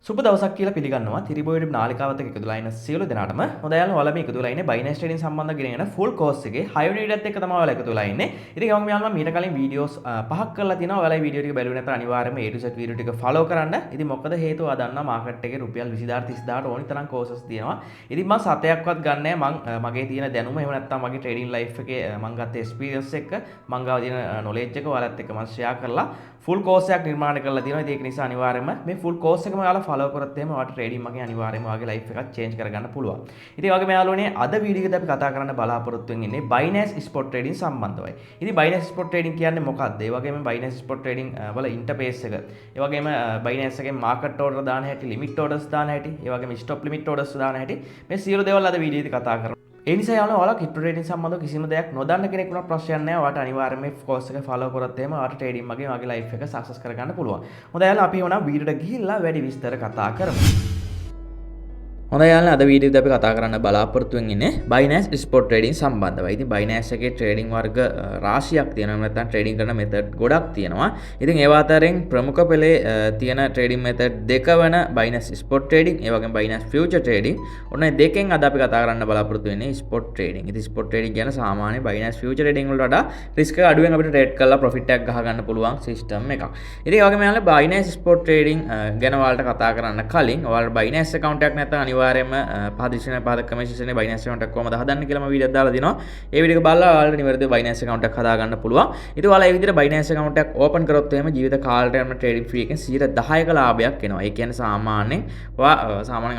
සුබ දවසක් කියලා පිළිගන්නවා තිරිබෝයිඩ් නාලිකාවත් එක්ක එකතුලා ඉන්න සියලු දෙනාටම. හොඳයි යාළුවෝ ඔයාලා මේ එකතුලා ඉන්නේ බයිනෑස් ට්‍රේඩින් සම්බන්ධ ගෙන යන ෆුල් කෝස් එකේ 6 වෙනි වීඩියෝත් එක්ක තමයි ඔයාලා එකතුලා ඉන්නේ. ඉතින් මම යාළුවා මීට කලින් වීඩියෝස් පහක් කරලා තිනවා. ඔයාලා මේ වීඩියෝ ටික බැලුවේ නැත්නම් අනිවාර්යයෙන්ම A to Z වීඩියෝ ටික ෆලෝ කරන්න. ඉතින් මොකද හේතුව ඔයා දන්නා මාකට් එකේ රුපියල් 20000 30000ට ඕනි තරම් කෝසස් තියෙනවා. ඉතින් මම සතයක්වත් ගන්නෑ. මම මගේ තියෙන දැනුම එහෙම නැත්නම් මගේ ට්‍රේඩින් ලයිෆ් එකේ මම ගත්ත එක්ස්පීරියන්ස් එක මම ගාව තියෙන නොලෙජ් එක ඔයාලත් එක්ක මම ෂෙයා කරලා ෆුල් කෝස් එකක් නිර්මාණය කරලා තියෙනවා. ඉතින් ඒක නිසා අනිවාර්යයෙන්ම මේ ෆුල් කෝස් එකම ඔයාලා ෆලෝ කරොත් එහෙම ඔයාලට ට්‍රේඩින් මගේ අනිවාර්යයෙන්ම ඔයාගේ ලයිෆ් එකක් චේන්ජ් කරගන්න පුළුවන්. ඉතින් වගේම යාළුවනේ අද වීඩියෝ එකේදී අපි කතා කරන්න බලාපොරොත්තු වෙන්නේ Binance Spot Trading සම්බන්ධවයි. ඉතින් Binance Spot Trading කියන්නේ මොකක්ද? ඒ වගේම Binance Spot Trading වල ඉන්ටර්ෆේස් එක. ඒ වගේම Binance එකේ මාකට් ඕඩර් දාන හැටි, ලිමිට් ඕඩර්ස් දාන හැටි, ඒ වගේම ස්ටොප් ලිමිට් ඕඩර්ස් දාන හැටි මේ සියලු දේවල් අද වීඩියෝ එකේදී කතා කරමු. ඒ නිසා යාළුවෝ ඔයාලා ක්‍රිප්ටෝ ට්‍රේඩින් සම්බන්ධව කිසිම දෙයක් නොදන්න කෙනෙක් වුණත් ප්‍රශ්නයක් නැහැ. ඔයාලට අනිවාර්යයෙන්ම මේ කෝස් එක ෆලෝ කරොත් එහෙම ඔයාලට ට්‍රේඩින් මගේ ලයිෆ් එක සක්සස් කරගන්න පුළුවන්. හොඳයි යාළුවා අපි එවනම් වීඩියෝට ගිහිල්ලා වැඩි විස්තර කතා කරමු. හොඳයි යාළුවනේ අද වීඩියෝදී අපි කතා කරන්න බලාපොරොත්තු වෙන්නේ Binance Spot Trading සම්බන්ධවයි. ඉතින් Binance එකේ ට්‍රේඩින් වර්ග රාශියක් තියෙනවා. නැත්නම් ට්‍රේඩින් කරන මෙතඩ් ගොඩක් තියෙනවා. ඉතින් ඒවා අතරින් ප්‍රමුඛ පෙළේ තියෙන ට්‍රේඩින් මෙතඩ් දෙක වෙන Binance Spot Trading, ඒ වගේම Binance Future Trading. ඔන්න මේ දෙකෙන් අද අපි කතා කරන්න බලාපොරොත්තු වෙන්නේ Spot Trading. ඉතින් Spot Trading කියන්නේ සාමාන්‍ය Binance Future Trading වලට වඩා රිස්ක් එක අඩුවෙන් අපිට ට්‍රේඩ් කරලා ප්‍රොෆිට් එකක් ගහ ගන්න පුළුවන් සිස්ටම් එකක්. ඉතින් ඒ වගේම යාළුවනේ Binance Spot Trading ගැන ඔයාලට කතා කරන්න කලින් ඔයාලට Binance account එකක් නැත්නම් අනිවාර්යයෙන්ම පහදිසින පහද කමෙන්ට්ස් එකේ Binance account එකක් කොහමද හදන්නේ කියලා මම වීඩියෝක් දාලා දිනවා. ඒ වීඩියෝ එක බලලා ඔයාලට නිවැරදිව Binance account එකක් හදා ගන්න පුළුවන්. ඉතින් ඔයාලා මේ විදිහට Binance account එකක් open කරොත් එහෙම ජීවිත කාලයට යන trading fee එකෙන් 10%ක ලාභයක් එනවා. ඒ කියන්නේ සාමාන්‍යයෙන්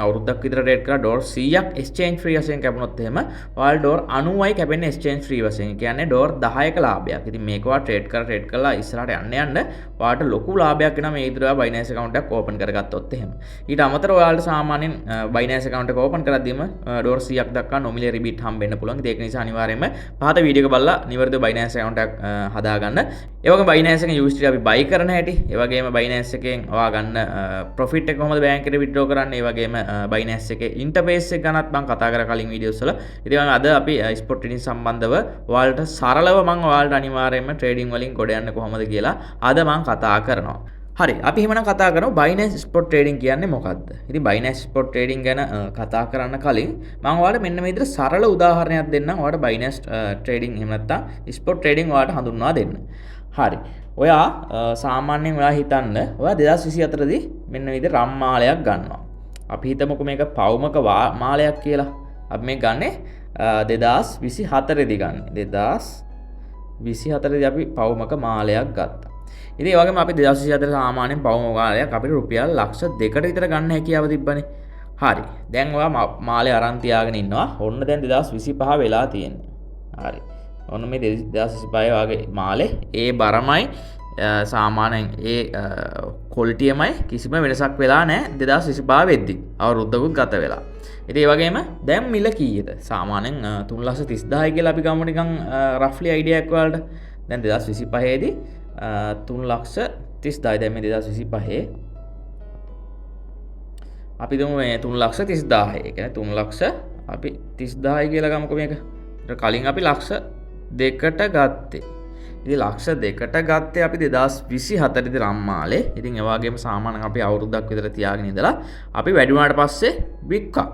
අවුරුද්දක් විතර trade කරලා $100ක් exchange free වශයෙන් කැපුණොත් එහෙම ඔයාලා $90යි කැපෙන්නේ exchange free වශයෙන්. ඒ කියන්නේ $10ක ලාභයක්. ඉතින් මේක ඔයා trade කරලා ඉස්සරහට යන්න ඔයාලට ලොකු ලාභයක් එනවා මේ විදිහට ඔයා Binance account එකක් open කරගත්තොත් එහෙම. ඊට අමතරව ඔයාලට සාමාන්‍යයෙන් Binance account එක open කරද්දීම $100ක් දක්වා nominal rebate හම්බෙන්න පුළුවන්. ඒක නිසා අනිවාර්යයෙන්ම පහත වීඩියෝ එක බලලා නිවර්දිව Binance account එකක් හදාගන්න. ඒ වගේම Binance එකෙන් USDT අපි buy කරන හැටි, ඒ වගේම Binance එකෙන් ඔයා ගන්න profit එක කොහොමද බැංක් එකට withdraw කරන්නේ, ඒ වගේම Binance එකේ interface එක ගැනත් මම කතා කරා කලින් වීඩියෝස් වල. ඉතින් අද අපි spot trading සම්බන්ධව ඔයාලට සරලව මම ඔයාලට අනිවාර්යයෙන්ම trading වලින් ගොඩ යන්න කොහොමද කියලා අද මම කතා කරනවා. හරි අපි එහෙමනම් කතා කරමු Binance Spot Trading කියන්නේ මොකක්ද? ඉතින් Binance Spot Trading ගැන කතා කරන්න කලින් මම ඔයාලට මෙන්න මේ විදිහට සරල උදාහරණයක් දෙන්නම්. ඔයාලට Binance Trading එහෙම නැත්නම් Spot Trading ඔයාලට හඳුන්වා දෙන්න. හරි. ඔයා සාමාන්‍යයෙන් ඔයා හිතන්න ඔයා 2024 දී මෙන්න මේ විදිහට රම් මාලයක් ගන්නවා. අපි හිතමුකෝ මේක පවුමක මාලයක් කියලා. අපි මේ ගන්නේ 2024 දී ගන්න. 2024 දී අපි පවුමක මාලයක් ගත්තා. ඉතින් ඒ වගේම අපි 2024 සාමාන්‍යයෙන් පවුම මාලයක් අපිට රුපියල් ලක්ෂ 2කට විතර ගන්න හැකියාව තිබ්බනේ. හරි. දැන් ඔයා මාලේ අරන් තියාගෙන ඉන්නවා. ඔන්න දැන් 2025 වෙලා තියෙන්නේ. හරි. ඔන්න මේ 2025 වගේ මාලේ ඒ බරමයි සාමාන්‍යයෙන් ඒ ක්වොලිටියමයි කිසිම වෙනසක් වෙලා නැහැ 2025 වෙද්දි. අවුරුද්දකුත් ගත වෙලා. ඉතින් ඒ වගේම දැන් මිල කීයද? සාමාන්‍යයෙන් 3,30,000යි කියලා අපි ගමු නිකන් රෆ්ලි අයිඩියා එකක් වලට. දැන් 2025 දී 3,30,000 දැන් මේ 2025 අපි දමු මේ 3,30,000 ඒ කියන්නේ 3,00,000 අපි 30,000යි කියලා ගමුකෝ මේක. ඊට කලින් අපි ලක්ෂ 2කට ගත්තේ. ඉතින් ලක්ෂ 2කට ගත්තේ අපි 2024 දී රම්මාලේ. ඉතින් ඒ වගේම සාමාන්‍යයෙන් අපි අවුරුද්දක් විතර තියාගෙන ඉඳලා අපි වැඩි වුණාට පස්සේ වික්කා.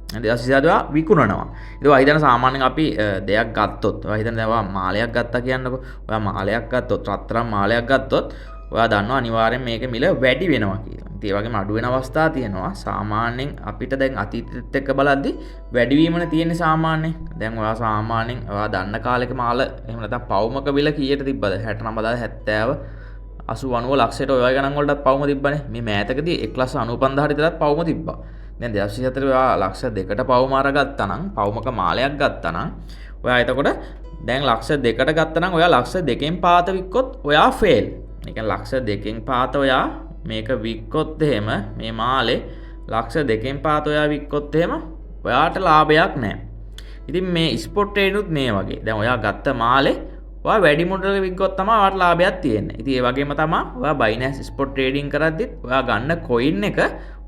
2024 විකුණනවා. ඉතින් ඔයා හිතන සාමාන්‍යයෙන් අපි දෙයක් ගත්තොත් ඔයා හිතන දැන් ඔයා මාලයක් ගත්තා කියන්නකෝ. ඔයා මාලයක් ගත්තොත් රත්තරන් මාලයක් ගත්තොත් ඔයා දන්නවා අනිවාර්යෙන් මේක මිල වැඩි වෙනවා කියලා. ඉතින් ඒ වගේම අඩු වෙන අවස්ථා තියෙනවා. සාමාන්‍යයෙන් අපිට දැන් අතීතෙත් එක්ක බලද්දි වැඩිවීමනේ තියෙන්නේ සාමාන්‍යයෙන්. දැන් ඔයා සාමාන්‍යයෙන් ඔයා දන්න කාලෙක මාල එහෙම නැත්නම් පවුමක විල කීයට තිබ්බද? 69,000 70 80 90 ලක්ෂයට ඔය ගණන් වලටත් පවුම තිබ්බනේ. මේ මෑතකදී 1,95,000 විතරත් පවුම තිබ්බා. දැන් 2024 ඔයා ලක්ෂ 2කට පවුම අරගත්තා නම් පවුමක මාලයක් ගත්තා නම් ඔයා එතකොට දැන් ලක්ෂ 2කට ගත්තා නම් ඔයා ලක්ෂ 2කින් පාත වික්කොත් ඔයා ෆේල්. ඒ කියන්නේ ලක්ෂ 2කින් පාත ඔයා මේක වික්කොත් එහෙම මේ මාලේ ලක්ෂ 2කින් පාත ඔයා වික්කොත් එහෙම ඔයාට ලාභයක් නැහැ. ඉතින් මේ ස්පොට් ට්‍රේඩුත් මේ වගේ. දැන් ඔයා ගත්ත මාලේ ඔයා වැඩි මුදලක වික්කොත් තමයි ඔයාට ලාභයක් තියෙන්නේ. ඉතින් ඒ වගේම තමයි ඔයා Binance Spot Trading කරද්දිත් ඔයා ගන්න coin එක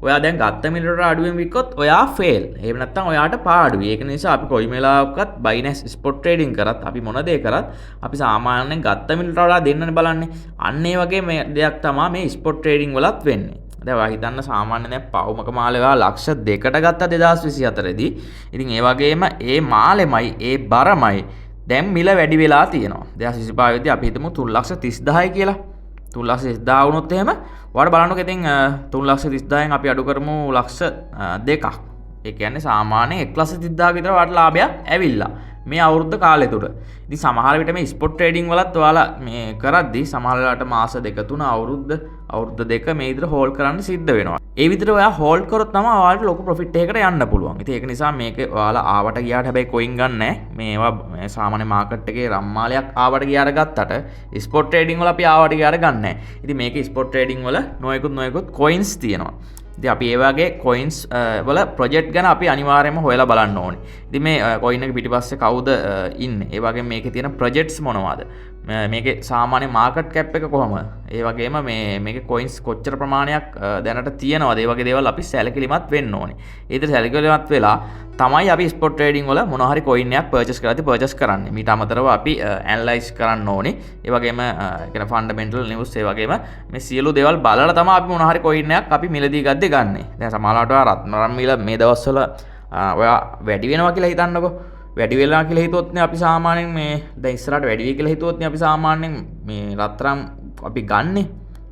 ඔයා දැන් ගත්ත මිලට අඩුවෙන් වික්කොත් ඔයා ෆේල්. එහෙම නැත්නම් ඔයාට පාඩුයි. ඒක නිසා අපි කොයි වෙලාවකත් Binance Spot Trading කරත් අපි මොන දේ කරත් අපි සාමාන්‍යයෙන් ගත්ත මිලට වඩා දෙන්නනේ බලන්නේ. අන්න ඒ වගේ මේ දෙයක් තමයි මේ Spot Trading වලත් වෙන්නේ. දැන් ඔයා හිතන්න සාමාන්‍යයෙන් දැන් පවුමක මාළේ ඔයා ලක්ෂ 2කට ගත්තා 2024 දී. ඉතින් ඒ වගේම ඒ මාළෙමයි ඒ බරමයි දැන් මිල වැඩි වෙලා තියෙනවා. 2025 දී අපි හිතමු 3,30,000යි කියලා. 3,30,000 වුණොත් එහෙම ඔයාලා බලන්නකෝ ඉතින් 3,30,000න් අපි අඩු කරමු ලක්ෂ 2ක්. ඒ කියන්නේ සාමාන්‍යයෙන් 1,30,000 විතර ඔයාලට ලාභයක් ඇවිල්ලා මේ අවුරුද්ද කාලය තුල. ඉතින් සමහර විට මේ ස්පොට් ට්‍රේඩින් වලත් ඔයාලා මේ කරද්දී සමහර වෙලාවට මාස දෙක තුන අවුරුද්ද දෙක මේ විදිහට හෝල්ඩ් කරන්න සිද්ධ වෙනවා. ඒ විදිහට ඔයා හෝල්ඩ් කරොත් තමයි ඔයාලට ලොකු ප්‍රොෆිට් එකකට යන්න පුළුවන්. ඉතින් ඒක නිසා මේක ඔයාලා ආවට ගියාට හැබැයි කොයින් ගන්න නැහැ. මේවා සාමාන්‍ය මාකට් එකේ රම්මාලයක් ආවට ගියාට ගත්තට ස්පොට් ට්‍රේඩින් වල අපි ආවට ගියාට ගන්න නැහැ. ඉතින් මේක ස්පොට් ට්‍රේඩින් වල නොයෙකුත් කොයින්ස් තියෙනවා. ඉතින් අපි ඒ වගේ කොයින්ස් වල ප්‍රොජෙක්ට් ගැන අපි අනිවාර්යයෙන්ම හොයලා බලන්න ඕනේ. ඉතින් මේ කොයින් එක පිටිපස්සේ කවුද ඉන්නේ? ඒ වගේම මේකේ තියෙන ප්‍රොජෙක්ට්ස් මොනවද? මේකේ සාමාන්‍ය මාකට් කැප් එක කොහමද? ඒ වගේම මේකේ කොයින්ස් කොච්චර ප්‍රමාණයක් දැනට තියෙනවද? ඒ වගේ දේවල් අපි සැලකිලිමත් වෙන්න ඕනේ. ඒ විදිහට සැලකිලිමත් වෙලා තමයි අපි ස්පොට් ට්‍රේඩින් වල මොන හරි කොයින් එකක් පර්චේස් කරන්නේ. මීට අමතරව අපි ඇනලයිස් කරන්න ඕනේ. ඒ වගේම කියන ෆන්ඩමෙන්ටල් නිවුස් ඒ වගේම මේ සියලු දේවල් බලලා තමයි අපි මොන හරි කොයින් එකක් අපි මිලදී ගත්තේ ගන්නෙ. දැන් සමහරවිට ඔයා රත්තරන් මිල මේ දවස්වල ඔයා වැඩි වෙනවා කියලා හිතන්නකෝ. වැඩි වෙලා කියලා හිතුවොත්නේ අපි සාමාන්‍යයෙන් මේ දැන් ඉස්සරහට වැඩි වෙයි කියලා හිතුවොත්නේ අපි සාමාන්‍යයෙන් මේ රත්තරන් අපි ගන්නෙ.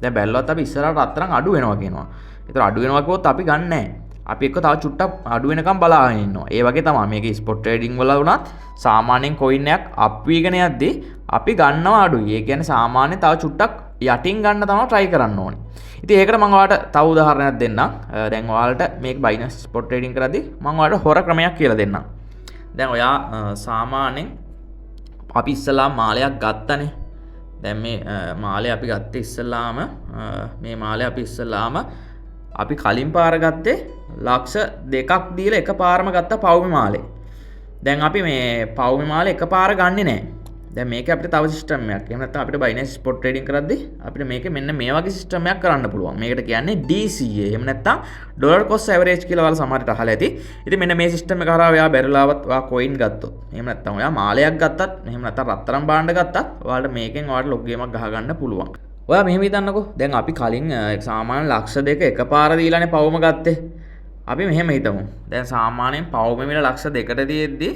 දැන් බැලුවත් අපි ඉස්සරහට රත්තරන් අඩු වෙනවා කියනවා. ඒතර අඩු වෙනවා කිව්වොත් අපි ගන්නෑ. අපි එක්ක තව චුට්ටක් අඩු වෙනකම් බලාගෙන ඉන්නවා. ඒ වගේ තමයි මේකේ ස්පොට් ට්‍රේඩින් වල වුණත් සාමාන්‍යයෙන් කොයින් එකක් අප් වීගෙන යද්දී අපි ගන්නවා අඩුයි. ඒ කියන්නේ සාමාන්‍යයෙන් තව චුට්ටක් යටින් ගන්න තමයි try කරන්න ඕනේ. ඉතින් ඒකට මම ඔයාලට තව උදාහරණයක් දෙන්නම්. දැන් ඔයාලට මේක බයිනන්ස් ස්පොට් ට්‍රේඩින් කරද්දී මම ඔයාලට හොර ක්‍රමයක් කියලා දෙන්නම්. දැන් ඔයා සාමාන්‍යයෙන් අපි ඉස්සලා මාලයක් ගත්තනේ. දැන් මේ මාලේ අපි ගත්තේ ඉස්සලාම මේ මාලේ අපි ඉස්සලාම අපි කලින් පාර ගත්තේ ලක්ෂ 2ක් දීලා එකපාරම ගත්ත පවුමේ මාලේ. දැන් අපි මේ පවුමේ මාලේ එකපාර ගන්නෙ නෑ. දැන් මේක අපිට තව සිස්ටම් එකක්. එහෙම නැත්නම් අපිට බයිනන්ස් ස්පොට් ට්‍රේඩින් කරද්දී අපිට මේකේ මෙන්න මේ වගේ සිස්ටම් එකක් කරන්න පුළුවන්. මේකට කියන්නේ DCA. එහෙම නැත්නම් ඩොලර් කොස්ට් ඇවරේජ් කියලා ඔයාලා සමහරට අහලා ඇති. ඉතින් මෙන්න මේ සිස්ටම් එක කරා ඔයා බැරිලාවත් ඔයා කොයින් ගත්තොත්. එහෙම නැත්නම් ඔයා මාලයක් ගත්තත්, එහෙම නැත්නම් රත්තරන් භාණ්ඩ ගත්තත් ඔයාලට මේකෙන් ඔයාලට ලොග් ගේමක් ගහ ගන්න පුළුවන්. ඔයා මෙහෙම හිතන්නකෝ. දැන් අපි කලින් සාමාන්‍ය ලක්ෂ 2 එකපාර දීලානේ පවුම ගත්තේ. අපි මෙහෙම හිතමු. දැන් සාමාන්‍යයෙන් පවුම මිල ලක්ෂ 2කට දීද්දී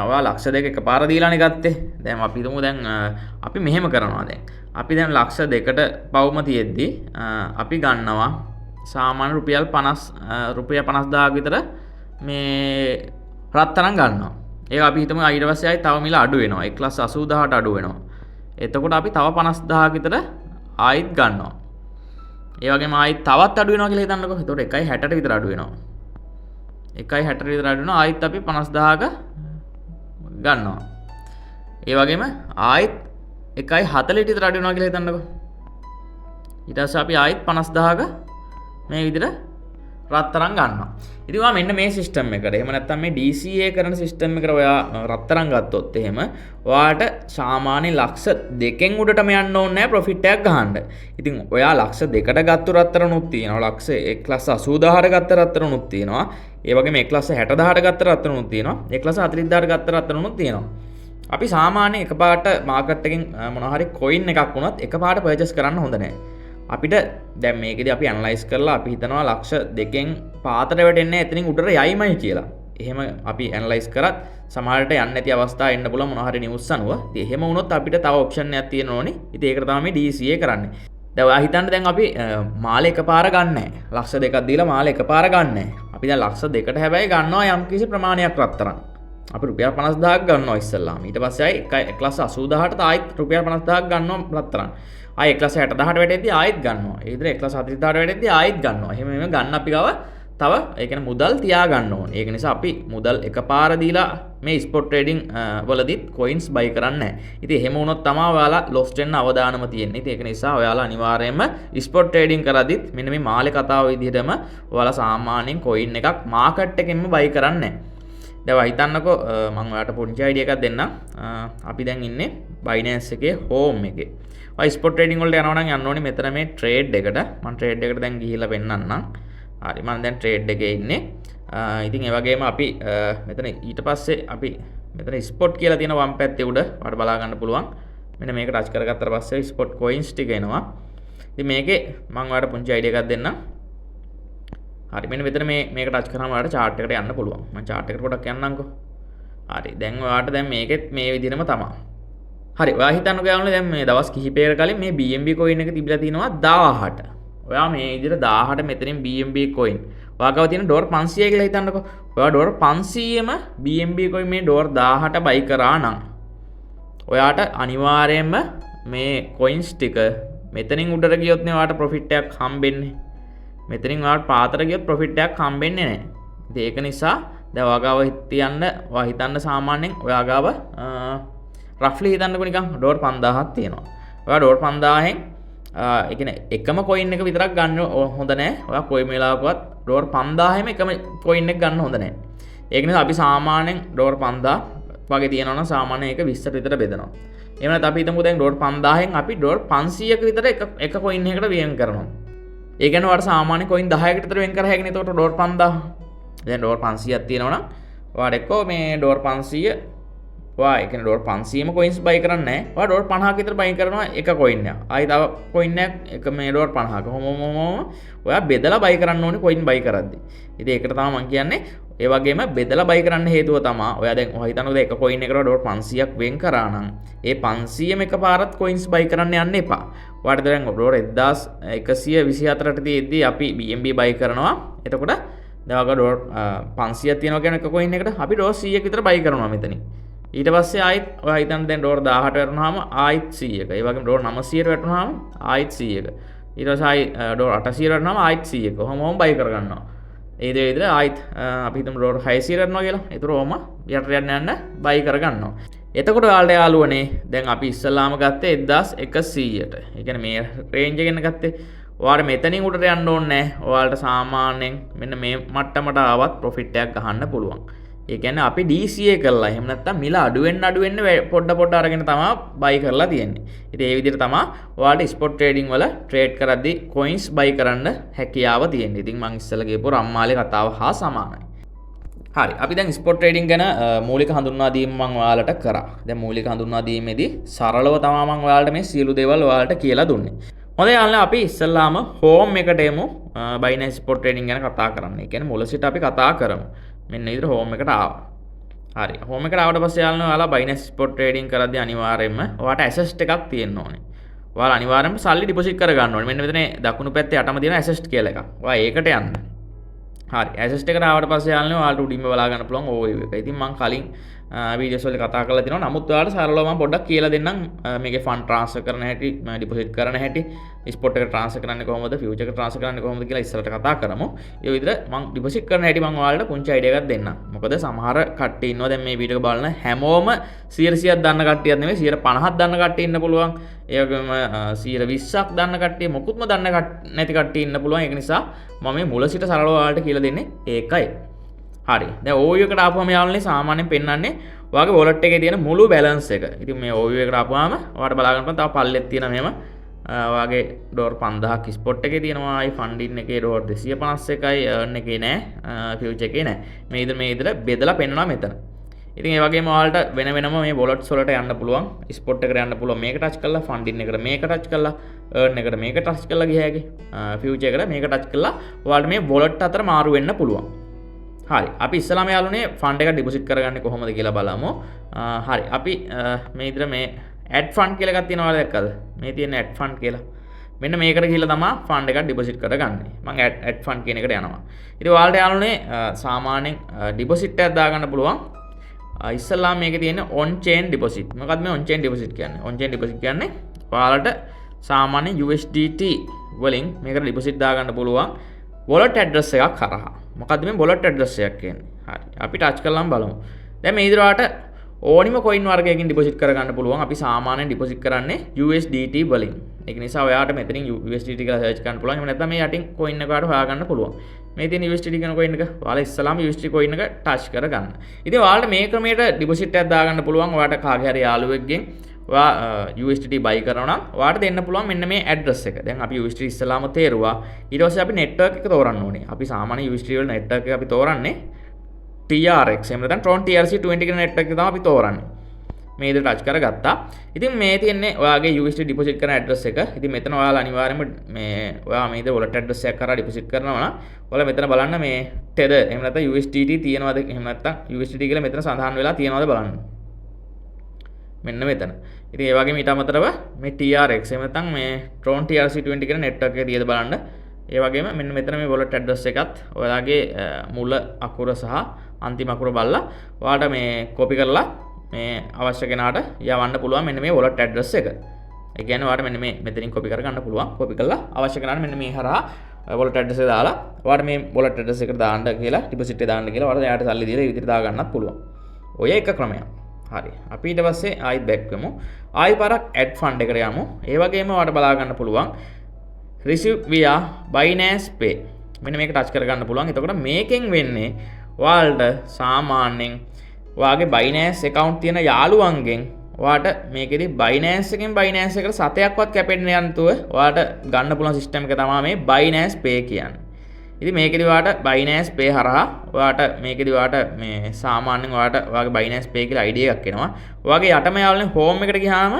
ඔයා ලක්ෂ 2 එකපාර දීලානේ ගත්තේ. දැන් අපි හිතමු දැන් අපි මෙහෙම කරනවා දැන්. අපි දැන් ලක්ෂ 2කට පවුම තියෙද්දී අපි ගන්නවා සාමාන්‍ය රුපියල් 50000ක් විතර මේ රත්තරන් ගන්නවා. ඒක අපි හිතමු ඊට පස්සේ ආයි තව මිල අඩු වෙනවා. 1,80,000ට අඩු වෙනවා. එතකොට අපි තව 50,000ක් විතර ආයිත් ගන්නවා. ඒ වගේම ආයිත් තවත් අඩු වෙනවා කියලා හිතන්නකෝ. එතකොට 1.60ට විතර අඩු වෙනවා. 1.60ට විතර අඩු වෙනවා. ආයිත් අපි 50,000ක ගන්නවා. ඒ වගේම ආයිත් 1.40ට විතර අඩු වෙනවා කියලා හිතන්නකෝ. ඊට පස්සේ අපි ආයිත් 50,000ක මේ විදිහට රත්තරන් ගන්නවා. ඉතින් ඔයා මෙන්න මේ සිස්ටම් එකට එහෙම නැත්නම් මේ DCA කරන සිස්ටම් එකට ඔයා රත්තරන් ගත්තොත් එහෙම ඔයාට සාමාන්‍ය ලක්ෂ 2කින් උඩටම යන්න ඕනේ නැහැ ප්‍රොෆිට් එකක් ගහන්න. ඉතින් ඔයා ලක්ෂ 2කට ගත්ත රත්තරනුත් තියෙනවා. ලක්ෂ 1,80,000ට ගත්ත රත්තරනුත් තියෙනවා. ඒ වගේම 1,60,000ට ගත්ත රත්තරනුත් තියෙනවා. 1,40,000ට ගත්ත රත්තරනුත් තියෙනවා. අපි සාමාන්‍ය එකපාරට මාකට් එකෙන් මොනවා හරි කොයින් එකක් වුණත් එකපාරට පර්චේස් කරන්න හොඳ නැහැ. අපිට දැන් මේකෙදි අපි ඇනලයිස් කරලා අපි හිතනවා ලක්ෂ 2කින් පාතට වැටෙන්නේ එතනින් උඩට යයිමයි කියලා. එහෙම අපි ඇනලයිස් කරත් සමහරට යන්නේ නැති අවස්ථා එන්න පුළුවන් මොනවා හරි නිවුස් අනුව. ඉතින් එහෙම වුණොත් අපිට තව ඔප්ෂන් එකක් තියෙන්න ඕනේ. ඉතින් ඒකට තමයි මේ DCA කරන්නේ. දැන් ඔයා හිතන්න දැන් අපි මාළේ එකපාර ගන්න නැහැ. ලක්ෂ 2ක් දීලා මාළේ එකපාර ගන්න නැහැ. අපි දැන් ලක්ෂ 2කට හැබැයි ගන්නවා යම්කිසි ප්‍රමාණයක් රත්තරන්. අපි රුපියල් 50,000ක් ගන්නවා ඉස්සෙල්ලාම. ඊට පස්සේ ආයි 1,80,000ට ආයිත් රුපියල් 50,000ක් ගන්නවා රත්තරන්. ආයි 1,60,000ට වැටෙද්දී ආයිත් ගන්නවා. ඒ විදිහට 1,40,000ට වැටෙද්දී ආයිත් ගන්නවා. එහෙම ගන්න අපි ගාව තව ඒ කියන්නේ මුදල් තියා ගන්න ඕනේ. ඒක නිසා අපි මුදල් එකපාර දීලා මේ ස්පොට් ට්‍රේඩින් වලදීත් කොයින්ස් බයි කරන්නේ නැහැ. ඉතින් එහෙම වුණොත් තමයි ඔයාලා ලොස් වෙන්න අවදානම තියෙන්නේ. ඉතින් ඒක නිසා ඔයාලා අනිවාර්යයෙන්ම ස්පොට් ට්‍රේඩින් කරද්දිත් මෙන්න මේ මාලේ කතාව විදිහටම ඔයාලා සාමාන්‍යයෙන් කොයින් එකක් මාකට් එකෙන්ම බයි කරන්නේ නැහැ. දැන් හිතන්නකෝ මම ඔයාලට පොඩි අයිඩියා එකක් දෙන්නම්. අපි දැන් ඉන්නේ Binance එකේ හෝම් එකේ. ඔය ස්පොට් ට්‍රේඩින් වලට යනවා නම් යන්න ඕනේ මෙතන මේ ට්‍රේඩ් එකට. මම ට්‍රේඩ් එකට දැන් ගිහිල්ලා පෙන්නන්නම්. හරි මම දැන් ට්‍රේඩ් එකේ ඉන්නේ. ඉතින් ඒ වගේම අපි මෙතන ඊට පස්සේ අපි මෙතන ස්පොට් කියලා තියෙන වම් පැත්තේ උඩ ඔයාලට බලා ගන්න පුළුවන්. මෙන්න මේක ටච් කරගත්තට පස්සේ ස්පොට් කොයින්ස් ටික එනවා. ඉතින් මේකේ මම ඔයාලට පුංචි අයිඩියා එකක් දෙන්නම්. හරි මෙන්න මෙතන මේක ටච් කරාම ඔයාලට chart එකට යන්න පුළුවන්. මම chart එකට පොඩක් යන්නම්කෝ. හරි දැන් ඔයාලට දැන් මේකෙත් මේ විදිහටම තමයි. හරි ඔයා හිතන්නකෝ යාළුවනේ දැන් මේ දවස් කිහිපයකට කලින් මේ BNB coin එක තිබිලා තිනවා 1000ට. ඔයා මේ විදිහට 1000ට මෙතනින් BNB coin ඔයා ගාව තියෙන ඩොලර් 500 කියලා හිතන්නකෝ. ඔයා ඩොලර් 500ම BNB coin මේ ඩොලර් 1000ට buy කරා නම් ඔයාට අනිවාර්යයෙන්ම මේ coins ටික මෙතනින් උඩට ගියොත් නේ ඔයාට profit එකක් හම්බෙන්නේ. මෙතනින් ඔයාට පාතට ගියොත් profit එකක් හම්බෙන්නේ නැහැ. ඉතින් ඒක නිසා දැන් ඔයා ගාව ඔයා හිතන්න සාමාන්‍යයෙන් ඔයා ගාව රෆ්ලි හිතන්නකො නිකන් ඩොලර් 5000ක් තියෙනවා. ඔයා ඩොලර් 5000න් ඒ කියන්නේ එකම coin එක විතරක් ගන්න හොඳ නැහැ. ඔයා කොයි වෙලාවකවත් ඩොලර් 5000ෙම එකම coin එක ගන්න හොඳ නැහැ. ඒක නිසා අපි සාමාන්‍යයෙන් ඩොලර් 5000 වගේ තියෙනවා නම් සාමාන්‍යයෙන් ඒක 20ට විතර බෙදනවා. එහෙම නැත්නම් අපි හිතමුකෝ දැන් ඩොලර් 5000න් අපි ඩොලර් 500ක විතර එක coin එකකට වෙන් කරනවා. ඒ කියන්නේ ඔයාලට සාමාන්‍ය coin 10කට විතර වෙන් කර හැකිනේ. එතකොට ඩොලර් 5000 දැන් ඩොලර් 500ක් තියෙනවා නම් ඔයාලට එක්කෝ මේ ඩොලර් 500 ඔයා ඒ කියන්නේ ඩොලර් 500ම coins buy කරන්නේ නැහැ. ඔයා ඩොලර් 50ක විතර buy කරනවා එක coin එකක්. ආයි තව coin එකක් එක මේ ඩොලර් 50ක. ඔයා බෙදලා buy කරන්න ඕනේ coin buy කරද්දී. ඉතින් ඒකට තමයි මම කියන්නේ ඒ වගේම බෙදලා buy කරන්න හේතුව තමයි ඔයා දැන් ඔයා හිතන්නකෝ දැන් එක coin එකකට ඩොලර් 500ක් වෙන් කරා නම් ඒ 500ම එකපාරත් coins buy කරන්න යන්න එපා. ඔයාට දැන් ඩොලර් 1124ට තියෙද්දි අපි BNB buy කරනවා. එතකොට දැන් ඔයාගේ ඩොලර් 500ක් තියෙනවා කියන එක coin එකට අපි ඩොලර් 100ක් විතර buy කරනවා මෙතනින්. ඊට පස්සේ ආයෙත් ඔයා හිතන්න දැන් ඩොලර් 1000ට වැටුනහම ආයෙත් 100ක. ඒ වගේම ඩොලර් 900ට වැටුනහම ආයෙත් 100ක. ඊට පස්සේ ආයෙ ඩොලර් 800ට වැටුනහම ආයෙත් 100ක. ඔහොම buy කර ගන්නවා. ඒ දේ විදිහට ආයෙත් අපි හිතමු ඩොලර් 600ට වැටුනවා කියලා. ඒතර ඔහොම යට යන්න buy කර ගන්නවා. එතකොට ඔයාලට යාළුවනේ දැන් අපි ඉස්සල්ලාම ගත්තේ 1100ට. ඒ කියන්නේ මේ රේන්ජ් එකෙන් ගත්තේ. ඔයාලා මෙතනින් උඩට යන්න ඕනේ නැහැ. ඔයාලට සාමාන්‍යයෙන් මෙන්න මේ මට්ටමට ආවත් ප්‍රොෆිට් එකක් ගහන්න පුළුවන්. ඒ කියන්නේ අපි DCA කරලා එහෙම නැත්නම් මිල අඩු වෙන්න පොඩ අරගෙන තමයි buy කරලා තියෙන්නේ. ඉතින් ඒ විදිහට තමයි ඔයාලට ස්පොට් ට්‍රේඩින් වල ට්‍රේඩ් කරද්දී coins buy කරන්න හැකියාව තියෙන්නේ. ඉතින් මම ඉස්සෙල්ලා කියපු රම්මාලේ කතාව හා සමානයි. හරි අපි දැන් ස්පොට් ට්‍රේඩින් ගැන මූලික හඳුන්වා දීම මම ඔයාලට කරා. දැන් මූලික හඳුන්වා දීමේදී සරලව තමයි මම ඔයාලට මේ සියලු දේවල් ඔයාලට කියලා දුන්නේ. හොඳයි යාළුවනේ අපි ඉස්සෙල්ලාම හෝම් එකට එමු බයිනරි ස්පොට් ට්‍රේඩින් ගැන කතා කරන්න. ඒ කියන්නේ මුල සිට අපි කතා කරමු. මෙන්න විදිහට හෝම් එකට ආවා. හරි හෝම් එකට ආවට පස්සේ යාළුවනේ ඔයාලා බයිනරි ස්පොට් ට්‍රේඩින් කරද්දී අනිවාර්යයෙන්ම ඔයාලට ඇසෙස්ට් එකක් තියෙන්න ඕනේ. ඔයාලා අනිවාර්යයෙන්ම සල්ලි ඩිපොසිට් කර ගන්න ඕනේ. මෙන්න මෙතන දකුණු පැත්තේ යටම තියෙන ඇසෙස්ට් කියලා එකක්. ඔයා ඒකට යන්න. හරි ඇසෙස්ට් එකට ආවට පස්සේ යාළුවනේ ඔයාලට උඩින්ම බලා ගන්න පුළුවන් ඕවර් එක. ඉතින් මම කලින් වීඩියෝස් වල කතා කරලා තියෙනවා. නමුත් ඔයාලට සරලව මම පොඩ්ඩක් කියලා දෙන්නම් මේකේ ෆන්ඩ් ට්‍රාන්ස්ෆර් කරන හැටි, ඩිපොසිට් කරන හැටි, ස්පොට් එකට ට්‍රාන්ස්ෆර් කරන්නේ කොහොමද, ෆියුචර් එකට ට්‍රාන්ස්ෆර් කරන්නේ කොහොමද කියලා ඉස්සරහට කතා කරමු. ඒ විදිහට මම ඩිපොසිට් කරන හැටි මම ඔයාලට පුංචි අයිඩියා එකක් දෙන්නම්. මොකද සමහර කට්ටිය ඉන්නවා දැන් මේ වීඩියෝ එක බලන හැමෝම 100ක් දන්න කට්ටියක් නෙමෙයි 150ක් දන්න කට්ටිය ඉන්න පුළුවන්. ඒ වගේම 120ක් දන්න කට්ටිය මොකුත්ම දන්න නැති කට්ටිය ඉන්න පුළුවන්. ඒක නිසා මම මේ මුල සිට සරලව ඔයාලට කියලා දෙන්නේ ඒකයි. හරි දැන් OU එකට ආපුවම යාළුවනේ සාමාන්‍යයෙන් පෙන්වන්නේ ඔයාගේ wallet එකේ තියෙන මුළු balance එක. ඉතින් මේ OU එකට ආපුවාම ඔයාලට බලා ගන්න පුළුවන් තව පල්ලෙත් තියෙන මෙහෙම ඔයාගේ ඩොලර් 5000ක් ස්පොට් එකේ තියෙනවා. ආයි ෆන්ඩින් එකේ ඩොලර් 251යි, earn එකේ නෑ, future එකේ නෑ. මේ විදිහට බෙදලා පෙන්වනවා මෙතන. ඉතින් ඒ වගේම ඔයාලට වෙන වෙනම මේ wallets වලට යන්න පුළුවන්. ස්පොට් එකට යන්න පුළුවන්. මේක ටච් කරලා ෆන්ඩින් එකට මේක ටච් කරලා earn එකට මේක ටච් කරලා ගිය හැකි. future එකට මේක ටච් කරලා ඔයාලට මේ wallet අතර මාරු වෙන්න පුළුවන්. හරි අපි ඉස්සලාම යාළුවනේ ෆන්ඩ් එක ඩිපොසිට් කරගන්නේ කොහොමද කියලා බලමු. හරි අපි මේ විදිහට මේ ඇඩ් ෆන්ඩ් කියලා එකක් තියෙනවා දැක්කද? මේ තියෙන ඇඩ් ෆන්ඩ් කියලා. මෙන්න මේකට ගිහලා තමයි ෆන්ඩ් එකක් ඩිපොසිට් කරගන්නේ. මම ඇඩ් ෆන්ඩ් කියන එකට යනවා. ඉතින් ඔයාලට යාළුවනේ සාමාන්‍යයෙන් ඩිපොසිට් එකක් දාගන්න පුළුවන්. ඉස්සලාම මේකේ තියෙන on chain deposit. මොකක්ද මේ on chain deposit කියන්නේ? on chain deposit කියන්නේ ඔයාලට සාමාන්‍ය USDT වලින් මේකට ඩිපොසිට් දාගන්න පුළුවන් wallet address එකක් කරහා. මොකද්ද මේ wallet address එකක් කියන්නේ? හරි. අපි ටච් කරලාම බලමු. දැන් මේ විදිහට ඕනිම coin වර්ගයකින් ඩිපොසිට් කරගන්න පුළුවන්. අපි සාමාන්‍යයෙන් ඩිපොසිට් කරන්නේ USDT වලින්. ඒක නිසා ඔයාට මෙතනින් USDT කියලා සර්ච් කරන්න පුළුවන්. එහෙම නැත්නම් මේ යටින් coin එක ඔයාලට හොයාගන්න පුළුවන්. මේ තියෙන USDT කියන coin එක ඔයාලා ඉස්සලාම USDT coin එක ටච් කරගන්න. ඉතින් ඔයාලට මේ ක්‍රමයට ඩිපොසිට් එකක් දාගන්න පුළුවන්. ඔයාට කාගේ හරි යාළුවෙක්ගෙන් ඔයා USDT buy කරනවා නම් ඔයාට දෙන්න පුළුවන් මෙන්න මේ ඇඩ්‍රස් එක. දැන් අපි USDT ඉස්සලාම තේරුවා. ඊට පස්සේ අපි network එක තෝරන්න ඕනේ. අපි සාමාන්‍ය USDT වල network එක අපි තෝරන්නේ TRX. එහෙම නැත්නම් Tron TRC20 කියන network එක තමයි අපි තෝරන්නේ. මේ විදිහට ටච් කරගත්තා. ඉතින් මේ තියෙන්නේ ඔයාගේ USD ඩිපොසිට් කරන ඇඩ්‍රස් එක. ඉතින් මෙතන ඔයාලා අනිවාර්යයෙන්ම මේ ඔයා මේ විදිහට wallet address එකක් කරා ඩිපොසිට් කරනවා නම් ඔයාලා මෙතන බලන්න මේ Tether එහෙම නැත්නම් USDT තියෙනවද එහෙම නැත්නම් USDT කියලා මෙතන සඳහන් වෙලා තියෙනවද බලන්න. මෙන්න මෙතන. ඉතින් ඒ වගේම ඊට අමතරව මේ TRX එහෙම නැත්නම් මේ Tron TRC20 කියන network එක තියෙද බලන්න. ඒ වගේම මෙන්න මෙතන මේ wallet address එකත් ඔයාලගේ මුල අකුර සහ අන්තිම අකුර බලලා ඔයාලට මේ copy කරලා මේ අවශ්‍ය කෙනාට යවන්න පුළුවන් මෙන්න මේ wallet address එක. ඒ කියන්නේ ඔයාලට මෙන්න මේ මෙතනින් copy කරගන්න පුළුවන්. copy කරලා අවශ්‍ය කෙනාට මෙන්න මේ හරහා wallet address එක දාලා ඔයාලට මේ wallet address එකට දාන්න කියලා deposit එක දාන්න කියලා ඔයාලට එයාට සල්ලි දීලා ඒ විදිහට දා ගන්නත් පුළුවන්. ඔය එක ක්‍රමයක්. හරි. අපි ඊට පස්සේ ආයි back වෙමු. ආයි පාරක් add fund එකට යමු. ඒ වගේම ඔයාලට බලා ගන්න පුළුවන් receive via Binance Pay. මෙන්න මේක touch කරගන්න පුළුවන්. එතකොට මේකෙන් වෙන්නේ ඔයාලට සාමාන්‍යයෙන් ඔයාගේ Binance account තියෙන යාළුවන්ගෙන් ඔයාට මේකෙදි Binance එකෙන් Binance එකට සතයක්වත් කැපෙන්න යන්න නැතුව ඔයාට ගන්න පුළුවන් සිස්ටම් එක තමයි මේ Binance Pay කියන්නේ. ඉතින් මේකෙදි ඔයාට Binance Pay හරහා ඔයාට මේකෙදි ඔයාට මේ සාමාන්‍යයෙන් ඔයාට ඔයාගේ Binance Pay කියලා ID එකක් එනවා. ඔයාගේ යටම යාළුවනේ home එකට ගියාම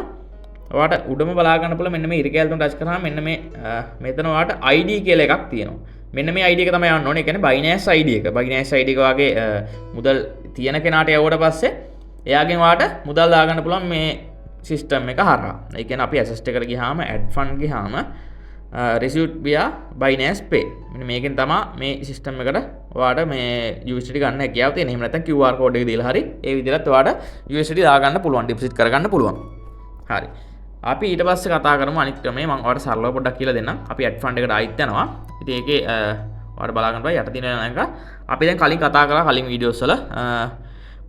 ඔයාට උඩම බලා ගන්න පුළුවන් මෙන්න මේ ඉරිකැල් තුන ටච් කරාම මෙන්න මේ මෙතන ඔයාට ID කියලා එකක් තියෙනවා. මෙන්න මේ ID එක තමයි යන්න ඕනේ. ඒ කියන්නේ Binance ID එක. Binance ID එක ඔයාගේ මුදල් තියෙන කෙනාට යවුවට පස්සේ එයාගෙන් ඔයාට මුදල් දාගන්න පුළුවන් මේ සිස්ටම් එක හරහා. ඒ කියන්නේ අපි access එකට ගියාම add fund ගියාම receive via Binance Pay. මෙන්න මේකෙන් තමයි මේ සිස්ටම් එකට ඔයාට මේ USDT ගන්න හැකියාව තියෙන. එහෙම නැත්නම් QR code එක දීලා හරි ඒ විදිහට ඔයාට USDT දාගන්න පුළුවන්, deposit කරගන්න පුළුවන්. හරි. අපි ඊට පස්සේ කතා කරමු අනිත් ක්‍රමේ. මම ඔයාලට සරලව පොඩ්ඩක් කියලා දෙන්නම්. අපි add fund එකට ආයිත් යනවා. ඉතින් ඒකේ ඔයාලට බලා ගන්න පුළුවන් යට තියෙන එක. අපි දැන් කලින් කතා කරා කලින් වීඩියෝස් වල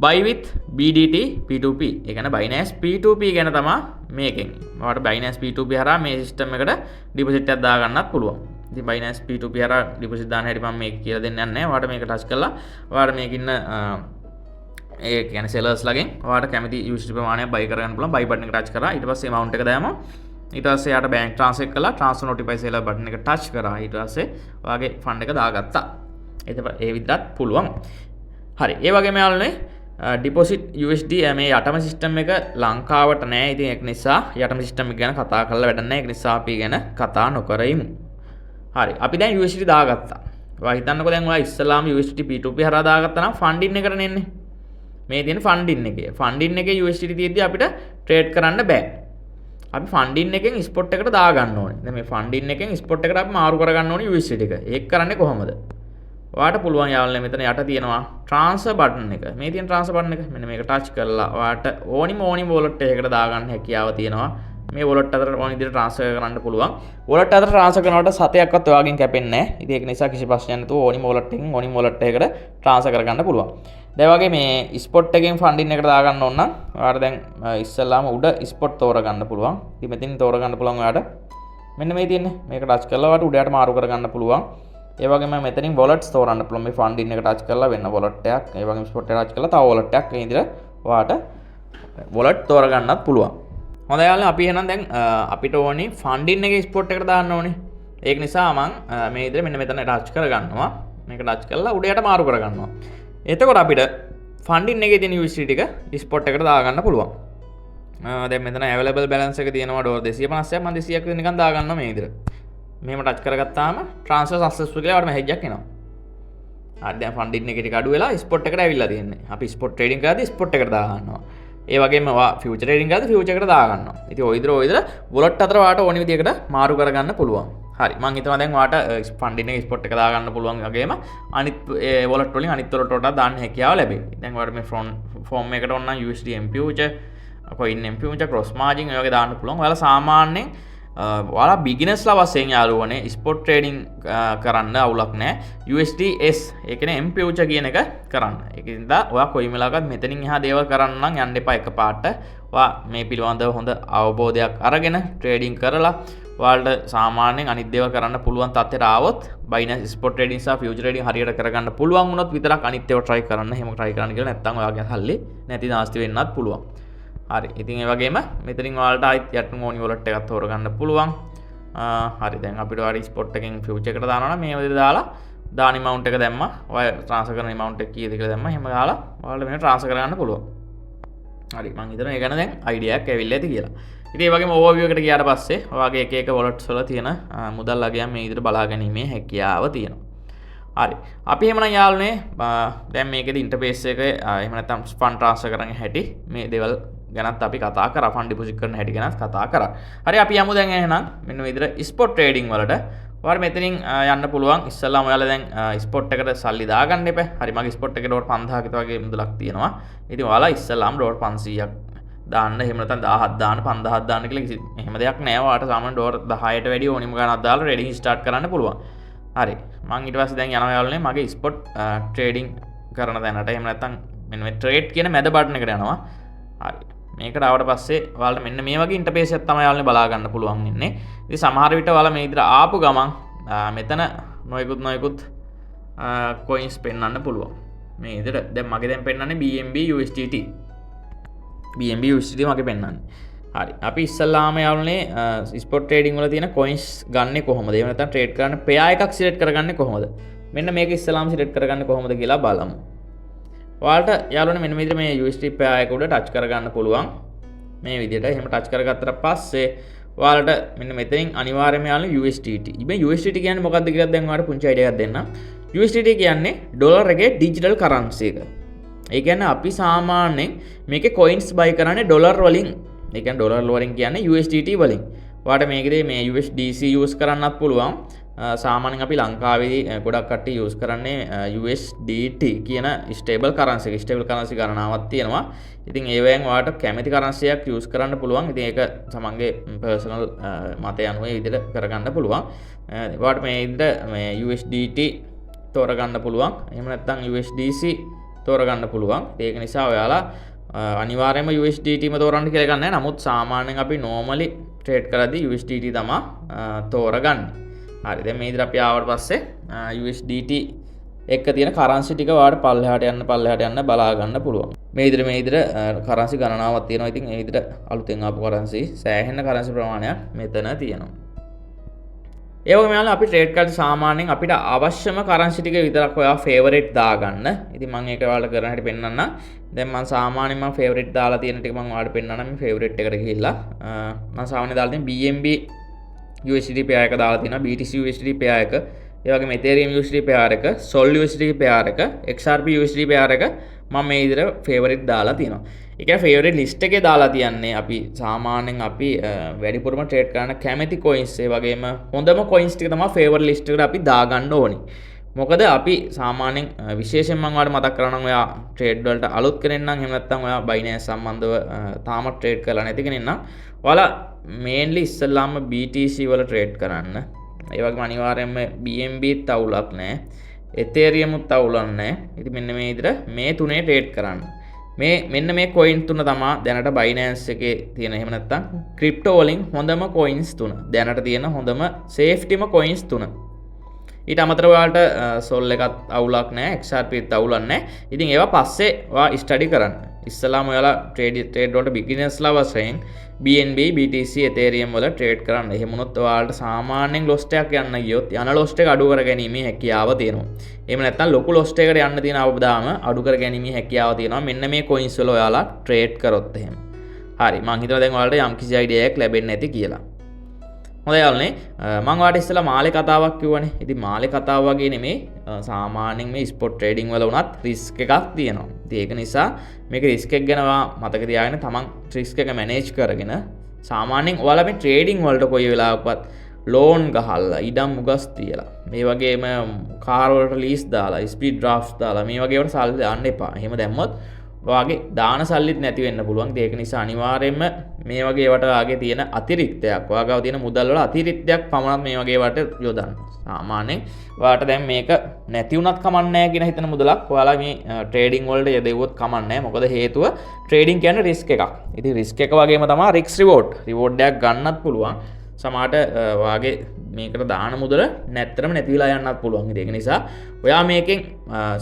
buy with BDT P2P. ඒ කියන්නේ Binance P2P ගැන තමයි මේකෙන්. ඔයාලට Binance P2P හරහා මේ සිස්ටම් එකට ඩිපොසිට් එකක් දාගන්නත් පුළුවන්. ඉතින් Binance P2P හරහා ඩිපොසිට් දාන්න හැටි මම මේක කියලා දෙන්න යන්නේ නැහැ. ඔයාලට මේක ටච් කරලා ඔයාලට මේකින්න ඒ කියන්නේ sellers ලගෙන් ඔයාලට කැමති USD ප්‍රමාණයක් buy කරගන්න පුළුවන්. buy button එක touch කරා ඊට පස්සේ amount එක දාමු. ඊට පස්සේ යාට bank transfer කළා transfer notify seller button එක touch කරා ඊට පස්සේ ඔයාගේ fund එක දාගත්තා. ඒ විදිහට පුළුවන්. හරි. ඒ වගේම යාළුවනේ deposit USD මේ යටම සිස්ටම් එක ලංකාවට නෑ. ඉතින් ඒක නිසා යටම සිස්ටම් එක ගැන කතා කරලා වැඩක් නෑ. ඒක නිසා අපි ගැන කතා නොකරමු. හරි. අපි දැන් USD දාගත්තා. ඔයා හිතන්නකෝ දැන් ඔයා ඉස්සලාම USD P2P හරහා දාගත්තා නම් ෆන්ඩින් එකකට එන්නේ. මේ තියෙන ෆන්ඩින් එකේ. ෆන්ඩින් එකේ USD තියෙද්දි අපිට ට්‍රේඩ් කරන්න බෑ. අපි ෆන්ඩින් එකෙන් ස්පොට් එකට දා ගන්න ඕනේ. දැන් මේ ෆන්ඩින් එකෙන් ස්පොට් එකට අපි මාරු කර ගන්න ඕනේ USD එක. ඒක කරන්නේ කොහොමද? ඔයාට පුළුවන් යාළුවනේ මෙතන යට තියෙනවා transfer button එක. මේ තියෙන transfer button එක මෙන්න මේක touch කරලා ඔයාට ඕනිම wallet එකකට දා ගන්න හැකියාව තියෙනවා. මේ wallet අතර ඕන විදිහට transfer කරන්න පුළුවන්. wallet අතර transfer කරනකොට සතයක්වත් ඔයාගෙන් කැපෙන්නේ නැහැ. ඉතින් ඒක නිසා කිසි ප්‍රශ්නයක් නැතුව ඕනිම wallet එකකින් ඕනිම wallet එකකට transfer කරගන්න පුළුවන්. දැන් වගේ මේ spot එකෙන් funding එකට දා ගන්න ඕන නම් ඔයාට දැන් ඉස්සෙල්ලාම උඩ spot තෝරගන්න පුළුවන්. ඉතින් මෙතනින් තෝරගන්න පුළුවන් ඔයාට. මෙන්න මේ තියෙන්නේ. මේක touch කරලා ඔයාට උඩට මාරු කරගන්න පුළුවන්. ඒ වගේම මෙතනින් wallets තෝරන්න පුළුවන්. මේ funding එක touch කරලා වෙන wallet එකක්, ඒ වගේම spot එක touch කරලා තව wallet එකක් මේ විදිහට ඔයාට wallet තෝරගන්නත් පුළුවන්. හොඳයි යාළුවනේ අපි එහෙනම් දැන් අපිට ඕනේ funding එකේ spot එකට දාන්න ඕනේ. ඒක නිසා මම මේ විදිහට මෙන්න මෙතන touch කරගන්නවා. මේක touch කරලා උඩට මාරු කරගන්නවා. එතකොට අපිට ෆන්ඩින් එකේ තියෙන USD ටික ස්පොට් එකට දාගන්න පුළුවන්. දැන් මෙතන available balance එක තියෙනවා $250ක්. මම 200ක් විතර නිකන් දාගන්නවා මේ විදිහට. මෙහෙම ටච් කරගත්තාම transfer successful කියලා වඩ මැසේජ් එකක් එනවා. හරි දැන් ෆන්ඩින් එකේ ටික අඩු වෙලා ස්පොට් එකට ඇවිල්ලා තියෙන්නේ. අපි ස්පොට් ට්‍රේඩින් කරද්දී ස්පොට් එකට දාගන්නවා. ඒ වගේම ෆියුචර් ට්‍රේඩින් කරද්දී ෆියුචර් එකට දාගන්නවා. ඉතින් ඔය විදිහට wallet අතර ඔයාට ඕනි විදිහකට මාරු කරගන්න පුළුවන්. හරි මම හිතනවා දැන් ඔයාට ෆන්ඩින් එක ස්පොට් එක දාගන්න පුළුවන් වගේම අනිත් wallet වලින් අනිත් wallet වලට දාන්න හැකියාව ලැබෙයි. දැන් ඔයාලට මේ form එකට ඕන නම් USD MPuture, coin MPuture, cross margin ඔය වගේ දාන්න පුළුවන්. ඔයාලා සාමාන්‍යයෙන් ඔයාලා beginnersලා වශයෙන් යාළුවනේ spot trading කරන්න අවුලක් නැහැ. USDS ඒ කියන්නේ MPuture කියන එක කරන්න. ඒකින්ද ඔයා කොයි වෙලාවකත් මෙතනින් එහා දේවල් කරන්න නම් යන්න එපා එකපාරට. ඔයා මේ පිළිබඳව හොඳ අවබෝධයක් අරගෙන trading කරලා ඔයාලට සාමාන්‍යයෙන් අනිත් දේවල් කරන්න පුළුවන් තත්ත්වයට ආවොත් Binance spot trading සහ future trading හරියට කරගන්න පුළුවන් වුණොත් විතරක් අනිත් ඒවා try කරන්න. එහෙම try කරන්න කියලා නැත්නම් ඔයාගේ හල්ලි නැති නාස්ති වෙන්නත් පුළුවන්. හරි ඉතින් ඒ වගේම මෙතනින් ඔයාලට ආයිත් යටම ඕනි wallet එකක් තෝරගන්න පුළුවන්. හරි දැන් අපිට ඔයාලා spot එකෙන් future එකට දානවා නම් මේ විදිහට දාලා දාන amount එක දැම්මා. ඔය transfer කරන amount එක කීයද කියලා දැම්මා. එහෙම දාලා ඔයාලට මේක transfer කරගන්න පුළුවන්. හරි මං හිතනවා ඒ ගැන දැන් අයිඩියාවක් ඇවිල්ලා ඇති කියලා. ඉතින් ඒ වගේම ඕවර්විව් එකට ගියාට පස්සේ ඔයාගේ එක එක වොලට්ස් වල තියෙන මුදල් අගයන් මේ විදිහට බලා ගැනීමේ හැකියාව තියෙනවා. හරි. අපි එහෙමනම් යාළුවනේ දැන් මේකේදී ඉන්ටර්ෆේස් එක එහෙම නැත්නම් ෆන්ඩ් ට්‍රාන්ස්ෆර් කරන්න හැටි මේ දේවල් ගැනත් අපි කතා කරා. ෆන්ඩ් ඩිපොසිට් කරන හැටි ගැනත් කතා කරා. හරි අපි යමු දැන් එහෙනම් මෙන්න මේ විදිහට ස්පොට් ට්‍රේඩින් වලට. ඔයාලා මෙතනින් යන්න පුළුවන්. ඉස්සල්ලාම ඔයාලා දැන් ස්පොට් එකට සල්ලි දාගන්න එපා. හරි මගේ ස්පොට් එකේ ඩොලර් 5000 ක වගේ මුදලක් තියෙනවා. ඉතින් ඔයාලා ඉස්සල්ලාම ඩොලර් 500ක් දාන්න එහෙම නැත්නම් 1000ක් දාන්න 5000ක් දාන්න කියලා කිසි එහෙම දෙයක් නෑ. ඔයාලට සාමාන්‍ය ඩොලර් 10ට වැඩිය ඕනිම ගණනක් දාලා ට්‍රේඩින් ස්ටාර්ට් කරන්න පුළුවන්. හරි මං ඊට පස්සේ දැන් යනවා යාළුවනේ මගේ ස්පොට් ට්‍රේඩින් කරන තැනට. එහෙම නැත්නම් මෙන්න මේ ට්‍රේඩ් කියන මැද බටන් එකට යනවා. හරි මේකට ආවට පස්සේ ඔයාලට මෙන්න මේ වගේ ඉන්ටර්ෆේස් එකක් තමයි යාළුවනේ බලා ගන්න පුළුවන් ඉන්නේ. ඉතින් සමහර විට ඔයාලා මේ විදිහට ආපු ගමන් මෙතන නොයෙකුත් කොයින්ස් පෙන්වන්න පුළුවන්. මේ විදිහට දැන් මගේ දැන් පෙන්වන්නේ BNB USDT. BNB USDT මගේ පෙන්වන්නේ. හරි අපි ඉස්සල්ලාම යාළුවනේ ස්පොට් ට්‍රේඩින් වල තියෙන කොයින්ස් ගන්නෙ කොහොමද? එහෙම නැත්නම් ට්‍රේඩ් කරන්න පෙයා එකක් සිලෙක්ට් කරගන්නේ කොහොමද? මෙන්න මේක ඉස්සල්ලාම සිලෙක්ට් කරගන්නේ කොහොමද කියලා බලමු. ඔයාලට යාළුවනේ මෙන්න මේ විදිහට මේ USDT පෙයා එක උඩ ටච් කරගන්න පුළුවන්. මේ විදිහට එහෙම ටච් කරගත්තට පස්සේ ඔයාලට මෙන්න මෙතනින් අනිවාර්යයෙන්ම යාළුවනේ USDT. ඉතින් USDT කියන්නේ මොකක්ද කියලා දැන් ඔයාලට පුංචි අයිඩියා එකක් දෙන්නම්. USDT කියන්නේ ඩොලර් එකේ ඩිජිටල් කරන්සි එක. ඒ කියන්නේ අපි සාමාන්‍යයෙන් මේකේ කොයින්ස් බයි කරන්නේ ඩොලර් වලින්. ඒ කියන්නේ ඩොලර් වලින් කියන්නේ USDT වලින්. ඔයාලට මේකේ මේ USDC යූස් කරන්නත් පුළුවන්. සාමාන්‍යයෙන් අපි ලංකාවේදී ගොඩක් කට්ටිය යූස් කරන්නේ USDT කියන ස්ටේබල් කරන්සි එක. ස්ටේබල් කරන්සි ගණනාවක් තියෙනවා. ඉතින් ඒවෙන් ඔයාලට කැමති කරන්සියක් යූස් කරන්න පුළුවන්. ඉතින් ඒක තමන්ගේ පර්සනල් මතය අනුව මේ විදිහට කරගන්න පුළුවන්. ඔයාලට මේ විදිහට මේ USDT තෝරගන්න පුළුවන්. එහෙම නැත්නම් USDC තෝරගන්න පුළුවන්. ඒක නිසා ඔයාලා අනිවාර්යයෙන්ම USDT ම තෝරන්න කියලා ගන්න නැහැ. නමුත් සාමාන්‍යයෙන් අපි normally trade කරද්දී USDT තමයි තෝරගන්නේ. හරි දැන් මේ විදිහට අපි ආවට පස්සේ USDT එක තියෙන කරන්සි ටික ඔයාලට පල්ලෙහාට යන්න බලා ගන්න පුළුවන්. මේ විදිහට කරන්සි ගණනාවක් තියෙනවා. ඉතින් මේ විදිහට අලුතෙන් ආපු කරන්සි සෑහෙන කරන්සි ප්‍රමාණයක් මෙතන තියෙනවා. ඒ වගේම යාළුවා අපි ට්‍රේඩ් කරද්දී සාමාන්‍යයෙන් අපිට අවශ්‍යම කරන්සි ටික විතරක් ඔයා ෆේවරිට් දාගන්න. ඉතින් මම ඒක ඔයාලට කරන හැටි පෙන්නන්න. දැන් මම සාමාන්‍යයෙන් මම ෆේවරිට් දාලා තියෙන ටික මම ඔයාලට පෙන්නන්න. මේ ෆේවරිට් එකට ගිහිල්ලා මම සාමාන්‍යයෙන් දාලා තියෙන BNB USDT pair එක දාලා තියෙනවා. BTC USDT pair එක, ඒ වගේම Ethereum USDT pair එක, Sol USDT pair එක, XRP USDT pair එක මම මේ විදිහට ෆේවරිට් දාලා තියෙනවා. ඒ කියන්නේ ෆේවරිට් ලිස්ට් එකේ දාලා තියන්නේ අපි සාමාන්‍යයෙන් අපි වැඩිපුරම ට්‍රේඩ් කරන කැමති කොයින්ස් ඒ වගේම හොඳම කොයින්ස් ටික තමයි ෆේවරිට් ලිස්ට් එකට අපි දාගන්න ඕනේ. මොකද අපි සාමාන්‍යයෙන් විශේෂයෙන් මම ඔයාලට මතක් කරනවා ඔයා ට්‍රේඩ් වලට අලුත් කෙනෙක් නම් එහෙම නැත්නම් ඔයා Binance සම්බන්ධව තාම ට්‍රේඩ් කරලා නැති කෙනෙක් නම් ඔයාලා මේන්ලි ඉස්සල්ලාම BTC වල ට්‍රේඩ් කරන්න. ඒ වගේම අනිවාර්යයෙන්ම BNB තවුලක් නැහැ. Ethereum තවුලක් නැහැ. ඉතින් මෙන්න මේ විදිහට මේ තුනේ ට්‍රේඩ් කරන්න. මෙන්න මේ කොයින් තුන තමයි දැනට Binance එකේ තියෙන එහෙම නැත්නම් ක්‍රිප්ටෝ වලින් හොඳම කොයින්ස් තුන. දැනට තියෙන හොඳම සේෆ්ටිම කොයින්ස් තුන. ඊට අමතරව ඔයාලට Sol එකත් අවුලක් නැහැ, XRP එකත් අවුලක් නැහැ. ඉතින් ඒවා පස්සේ ඔයා ස්ටඩි කරන්න. ඉස්සලාම ඔයාලා ට්‍රේඩ් වලට බිග්ිනර්ස්ලා වශයෙන් BNB, BTC, Ethereum වල ට්‍රේඩ් කරන්න. එහෙම වුණොත් ඔයාලට සාමාන්‍යයෙන් ලොස් එකක් යන්න ගියොත් යන ලොස් එක අඩු කර ගැනීමේ හැකියාව තියෙනවා. එහෙම නැත්නම් ලොකු ලොස් එකකට යන්න තියෙන අවදාම අඩු කර ගැනීමේ හැකියාව තියෙනවා. මෙන්න මේ කොයින්ස් වල ඔයාලා ට්‍රේඩ් කරොත් එහෙම. හරි මම හිතනවා දැන් ඔයාලට යම්කිසි අයිඩියා එකක් ලැබෙන්නේ නැති කියලා. හොඳයි යාළුවනේ මම ඔයාලට ඉස්සෙල්ලා මාලේ කතාවක් කිව්වනේ. ඉතින් මාලේ කතාව වගේ නෙමෙයි සාමාන්‍යයෙන් මේ ස්පොට් ට්‍රේඩින් වල උනත් රිස්ක් එකක් තියෙනවා. ඉතින් ඒක නිසා මේක රිස්ක් එක ගැන මතක තියාගෙන තමන් රිස්ක් එක මැනේජ් කරගෙන සාමාන්‍යයෙන් ඔයාලා මේ ට්‍රේඩින් වලට කොයි වෙලාවකවත් ලෝන් ගහලා ඉඩම් මුගස් තියලා මේ වගේම කාර් වලට ලීස් දාලා ස්පීඩ් ඩ්‍රාෆ්ට්ස් දාලා මේ වගේ වලට සල්ලි දාන්න එපා. එහෙම දැම්මොත් ඔයාගේ දාන සල්ලිත් නැති වෙන්න පුළුවන්. ඒක නිසා අනිවාර්යයෙන්ම මේ වගේ ඒවට ඔයාගේ තියෙන අතිරික්තයක් ඔයාගාව තියෙන මුදල් වල අතිරික්තයක් පමණක් මේ වගේ ඒවට යොදන්න. සාමාන්‍යයෙන් ඔයාට දැන් මේක නැති වුණත් කමක් නැහැ කියන හිතන මුදලක් ඔයාලා මේ ට්‍රේඩින් වලට යදෙව්වොත් කමක් නැහැ. මොකද හේතුව ට්‍රේඩින් කියන්නේ රිස්ක් එකක්. ඉතින් රිස්ක් එක වගේම තමයි රිස්ක් රිවෝඩ් එකක් ගන්නත් පුළුවන්. සමහරට ඔයාගේ මේකට දාන මුදල නැත්තරම නැති වෙලා යන්නත් පුළුවන්. ඒක නිසා ඔයා මේකෙන්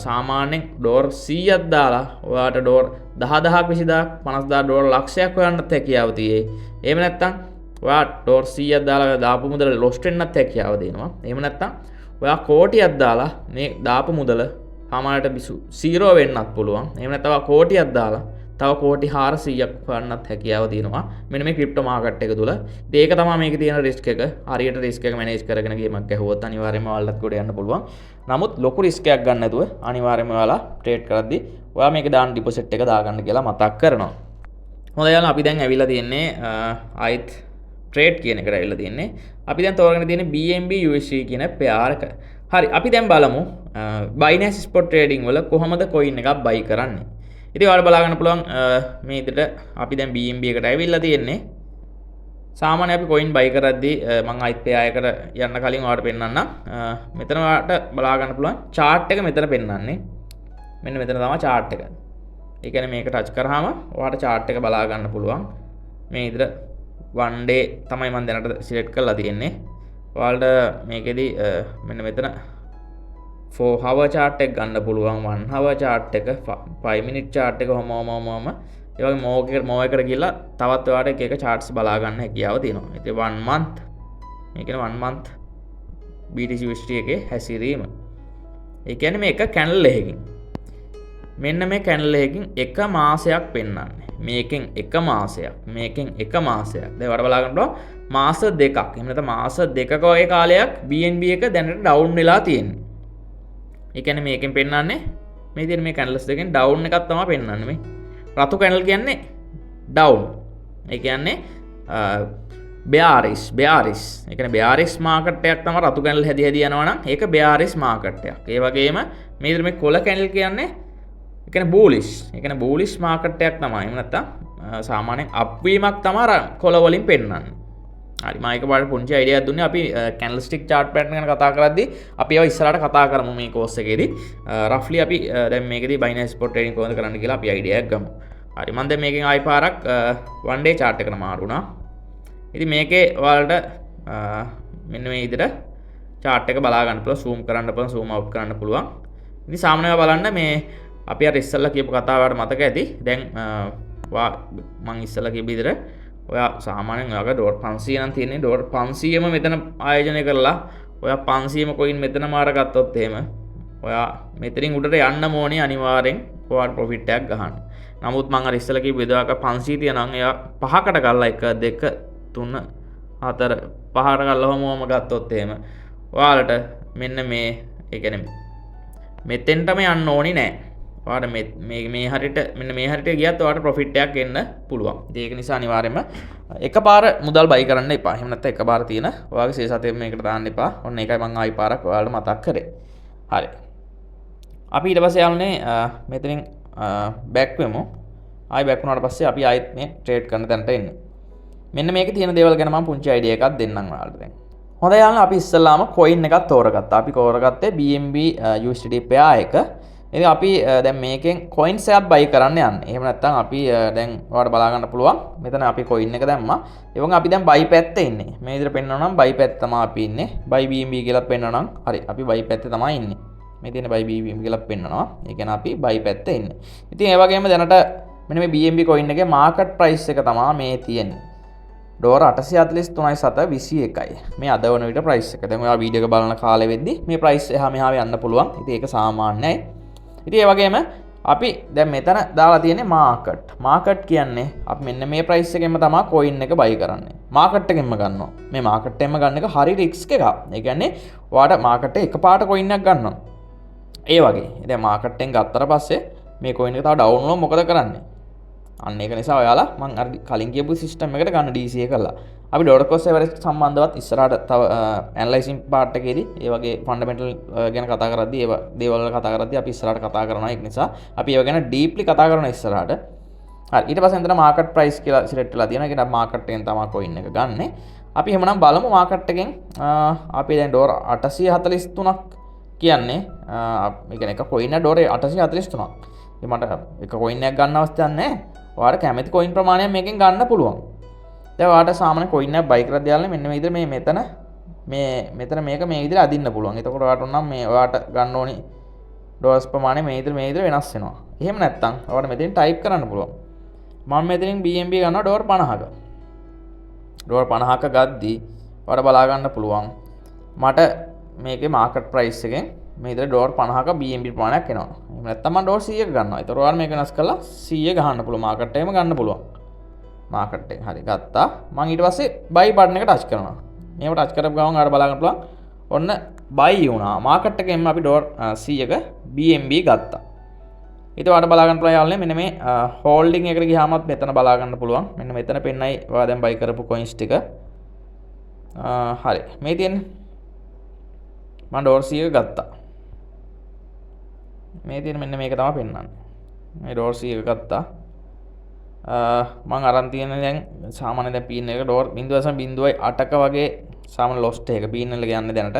සාමාන්‍යයෙන් ඩෝර් 100ක් දාලා ඔයාට ඩෝර් 10000ක් 20000ක් 50000 ඩෝර් ලක්ෂයක් හොයන්නත් හැකියාව තියෙයි. එහෙම නැත්නම් ඔයා ඩෝර් 100ක් දාලා දාපු මුදල ලොස් වෙන්නත් හැකියාව දෙනවා. එහෙම නැත්නම් ඔයා කෝටියක් දාලා මේ දාපු මුදල සමහරට 0 වෙන්නත් පුළුවන්. එහෙම නැත්නම් ඔයා කෝටියක් දාලා තව කෝටි 400ක් වන්නත් හැකියාව තියෙනවා මෙන්න මේ ක්‍රිප්ටෝ මාකට් එක තුල. ඉතින් ඒක තමයි මේකේ තියෙන රිස්ක් එක. හරියට රිස්ක් එක මැනේජ් කරගෙන ගේමක් ඇහුවොත් අනිවාර්යයෙන්ම ඔයාලට ගොඩ යන්න පුළුවන්. නමුත් ලොකු රිස්ක් එකක් ගන්න නැතුව අනිවාර්යයෙන්ම ඔයාලා ට්‍රේඩ් කරද්දී ඔයා මේක දාන්න ඩිපොසිට් එක දාගන්න කියලා මතක් කරනවා. හොඳයි යාළුවා අපි දැන් ඇවිල්ලා තියෙන්නේ ආයිත් ට්‍රේඩ් කියන එකට ඇවිල්ලා තියෙන්නේ. අපි දැන් තෝරගෙන තියෙන්නේ BNB USD කියන පෙයාර් එක. හරි අපි දැන් බලමු Binance Spot Trading වල කොහොමද coin එකක් buy කරන්නේ. ඉතින් ඔයාලා බලා ගන්න පුළුවන් මේ විදිහට අපි දැන් BNB එකට ඇවිල්ලා තියෙන්නේ. සාමාන්‍ය අපි coin buy කරද්දී මම ආයිත් පෙයාර් එකට යන්න කලින් ඔයාලට පෙන්නන්නම්. මෙතන ඔයාලට බලා ගන්න පුළුවන් chart එක මෙතන පෙන්නන්නේ. මෙන්න මෙතන තමයි chart එක. ඒ කියන්නේ මේක ටච් කරාම ඔයාලට chart එක බලා ගන්න පුළුවන්. මේ විදිහට one day තමයි මම දැනට සිලෙක්ට් කරලා තියෙන්නේ. ඔයාලට මේකෙදි මෙන්න මෙතන 4 hour chart එක ගන්න පුළුවන් 1 hour chart එක 5 minute chart එක මොම ඒ වගේ මොව එකට ගිහලා තවත් ඔයාලට එක එක charts බලා ගන්න හැකියාව තියෙනවා. ඉතින් 1 month මේ කියන්නේ 1 month BTC USD එකේ හැසිරීම. ඒ කියන්නේ මේක candle එකකින් මෙන්න මේ කැන්ඩල් එකකින් එක මාසයක් පෙන්වන්නේ. මේකෙන් එක මාසයක්. මේකෙන් එක මාසයක්. දැන් වඩ බලා ගන්නකොට මාස දෙකක්. එහෙම නැත්නම් මාස දෙකක වගේ කාලයක් BNB එක දැනට ඩවුන් වෙලා තියෙන්නේ. ඒ කියන්නේ මේකෙන් පෙන්වන්නේ මේ විදිහට මේ කැන්ඩල්ස් දෙකෙන් ඩවුන් එකක් තමයි පෙන්වන්නේ මේ. රතු කැන්ඩල් කියන්නේ ඩවුන්. ඒ කියන්නේ bearish. ඒ කියන්නේ bearish මාකට් එකක් තමයි රතු කැන්ඩල් හැදි යනවා නම් ඒක bearish මාකට් එකක්. ඒ වගේම මේ විදිහට මේ කොළ කැන්ඩල් කියන්නේ ඒ කියන්නේ bullish. ඒ කියන්නේ bullish මාකට් එකක් තමයි. එහෙම නැත්නම් සාමාන්‍යයෙන් අප්වීමක් තමයි කොළ වලින් පෙන්වන්නේ. හරි මම එක පාඩට පුංචි අයිඩියක් දුන්නේ අපි candlestick chart pattern ගැන කතා කරද්දී අපි ඒවා ඉස්සරහට කතා කරමු මේ course එකේදී. roughly අපි දැන් මේකේදී Binance Spot Trading කොහොමද කරන්න කියලා අපි අයිඩියක් ගමු. හරි මම දැන් මේකෙන් ආයි පාරක් one day chart එකට මාරු වුණා. ඉතින් මේකේ ඔයාලට මෙන්න මේ විදිහට chart එක බලා ගන්න පුළුවන් zoom කරන්න පුළුවන් zoom out කරන්න පුළුවන්. ඉතින් සාමාන්‍යව බලන්න මේ අපි අර ඉස්සෙල්ලා කියපු කතාවට මතක ඇති. දැන් මම ඉස්සෙල්ලා කියපු විදිහට ඔයා සාමාන්‍යයෙන් ඔයාගේ ඩොලර් 500 නම් තියෙන්නේ ඩොලර් 500ම මෙතන ආයෝජනය කරලා ඔයා 500ම coin මෙතන මාර ගත්තොත් එහෙම ඔයා මෙතනින් උඩට යන්න ඕනේ අනිවාර්යෙන් ඔයාට profit එකක් ගන්න. නමුත් මම අර ඉස්සෙල්ලා කියපු විදිහට 500 තියනනම් එයා පහකට ගල්ලා 1 2 3 4 පහකට ගල්ලා ඔහොමම ගත්තොත් එහෙම ඔයාලට මෙන්න මේ ඒ කියන්නේ මෙතෙන්ටම යන්න ඕනේ නෑ. ඔයාලට මේ හරියට මෙන්න මේ හරියට ගියත් ඔයාලට ප්‍රොෆිට් එකක් එන්න පුළුවන්. ඉතින් ඒක නිසා අනිවාර්යයෙන්ම එකපාර මුදල් බයි කරන්න එපා. එහෙම නැත්නම් එකපාර තියෙන ඔයාගේ ශේෂතේ මේකට දාන්න එපා. ඔන්න ඒකයි මම ආයි පාරක් ඔයාලට මතක් කරේ. හරි. අපි ඊට පස්සේ යන්නේ මෙතනින් බෑක් වෙමු. ආයි බෑක් වුණාට පස්සේ අපි ආයෙත් මේ ට්‍රේඩ් කරන තැනට එන්නේ. මෙන්න මේකේ තියෙන දේවල් ගැන මම පුංචි අයිඩියා එකක් දෙන්නම් ඔයාලට දැන්. හොඳයි යාළුවා අපි ඉස්සෙල්ලාම coin එකක් තෝරගත්තා. අපි තෝරගත්තේ BNB USD pair එක. ඉතින් අපි දැන් මේකෙන් coins එකක් buy කරන්න යන්නේ. එහෙම නැත්නම් අපි දැන් ඔයාලට බලා ගන්න පුළුවන්. මෙතන අපි coin එක දැම්මා. ඒ වගේම අපි දැන් buy පැත්තේ ඉන්නේ. මේ විදිහට පෙන්නනවා නම් buy පැත්ත තමයි අපි ඉන්නේ. buy BNB කියලා පෙන්නනවා නම් හරි අපි buy පැත්තේ තමයි ඉන්නේ. මේ තියෙන buy BNB කියලා පෙන්නනවා. ඒ කියන්නේ අපි buy පැත්තේ ඉන්නේ. ඉතින් ඒ වගේම දැනට මෙන්න මේ BNB coin එකේ market price එක තමයි මේ තියෙන්නේ. ඩොලර් 843.21යි. මේ අද වන විට price එක. දැන් ඔයාලා වීඩියෝ එක බලන කාලෙ වෙද්දි මේ price එහා මෙහා යන්න පුළුවන්. ඉතින් ඒක සාමාන්‍යයි. ඉතින් ඒ වගේම අපි දැන් මෙතන දාලා තියෙන්නේ market. market කියන්නේ අපි මෙන්න මේ price එකෙන්ම තමයි coin එක buy කරන්නේ. market එකෙන්ම ගන්නවා. මේ market එකෙන්ම ගන්න එක හරි risk එකක්. ඒ කියන්නේ ඔයාට market එකේ එකපාරට coin එකක් ගන්නවා. ඒ වගේ. දැන් market එකෙන් ගත්තට පස්සේ මේ coin එක තව down වුණොත් මොකද කරන්නේ? අන්න ඒක නිසා ඔයාලා මම අර කලින් කියපු සිස්ටම් එකට ගන්න DCA කරලා. අපි ඩොලර් cost average සම්බන්ධවත් ඉස්සරහට තව ඇනලයිසින් පාර්ට් එකේදී ඒ වගේ ෆන්ඩමෙන්ටල් ගැන කතා කරද්දී ඒව දේවල් වල කතා කරද්දී අපි ඉස්සරහට කතා කරනවා. ඒක නිසා අපි ඒව ගැන ඩීප්ලි කතා කරනවා ඉස්සරහට. හරි ඊට පස්සේ එතන මාකට් ප්‍රයිස් කියලා සිලෙක්ට් වෙලා තියෙනවා. ඒක නම් මාකට් එකෙන් තමයි coin එක ගන්නෙ. අපි එහෙමනම් බලමු මාකට් එකෙන් අපි දැන් ඩොලර් 843ක් කියන්නේ ඒ කියන්නේ එක coin එක ඩොලර් 843ක්. ඉතින් මට එක coin එකක් ගන්න අවස්ථාවක් නැහැ. ඔයාලට කැමති coin ප්‍රමාණයක් මේකෙන් ගන්න පුළුවන්. දැන් ඔයාලට සාමාන්‍ය coin එකක් buy කරලා දාලා මෙන්න මේ විදිහට මේ මෙතන මේක මේ විදිහට අදින්න පුළුවන්. එතකොට ඔයාලට නම් මේ ඔයාලට ගන්න ඕනි ඩොලර්ස් ප්‍රමාණය මේ විදිහට වෙනස් වෙනවා. එහෙම නැත්නම් ඔයාලට මෙතෙන් type කරන්න පුළුවන්. මම මෙතනින් BNB ගන්නවා ඩොලර් 50ක. ඩොලර් 50ක ගද්දී ඔයාලට බලා ගන්න පුළුවන්. මට මේකේ market price එකෙන් මේ විදිහට ඩොලර් 50ක BNB ප්‍රමාණයක් එනවා. එහෙම නැත්නම් මම ඩෝර් 100ක ගන්නවා. ඒතර ඔයාලා මේක වෙනස් කරලා 100 ගහන්න පුළුවන්. මාකට් එකේම ගන්න පුළුවන්. මාකට් එක හරි ගත්තා. මම ඊට පස්සේ buy button එක ටච් කරනවා. මේව ටච් කරපු ගමන් ආර බලා ගන්න පුළුවන්. ඔන්න buy වුණා. මාකට් එකෙන්ම අපි ඩෝර් 100ක BNB ගත්තා. ඊට වඩා බලා ගන්න පුළුවන් යාළුවනේ මෙන්න මේ holding එකට ගියාමත් මෙතන බලා ගන්න පුළුවන්. මෙන්න මෙතන පෙන්නයි ඔයා දැන් buy කරපු coins ටික. හරි. මේ තියෙන්නේ මම ඩෝර් 100ක ගත්තා. මේ තියෙන මෙන්න මේක තමයි පෙන්නන්නේ. මේ ඩෝර් 100ක ගත්තා. මම අරන් තියෙන දැන් සාමාන්‍ය දැන් පීන් එක ඩෝර් 0.08ක වගේ සාමාන්‍ය ලොස්ට් එක පීන් එක යන්නේ දැනට.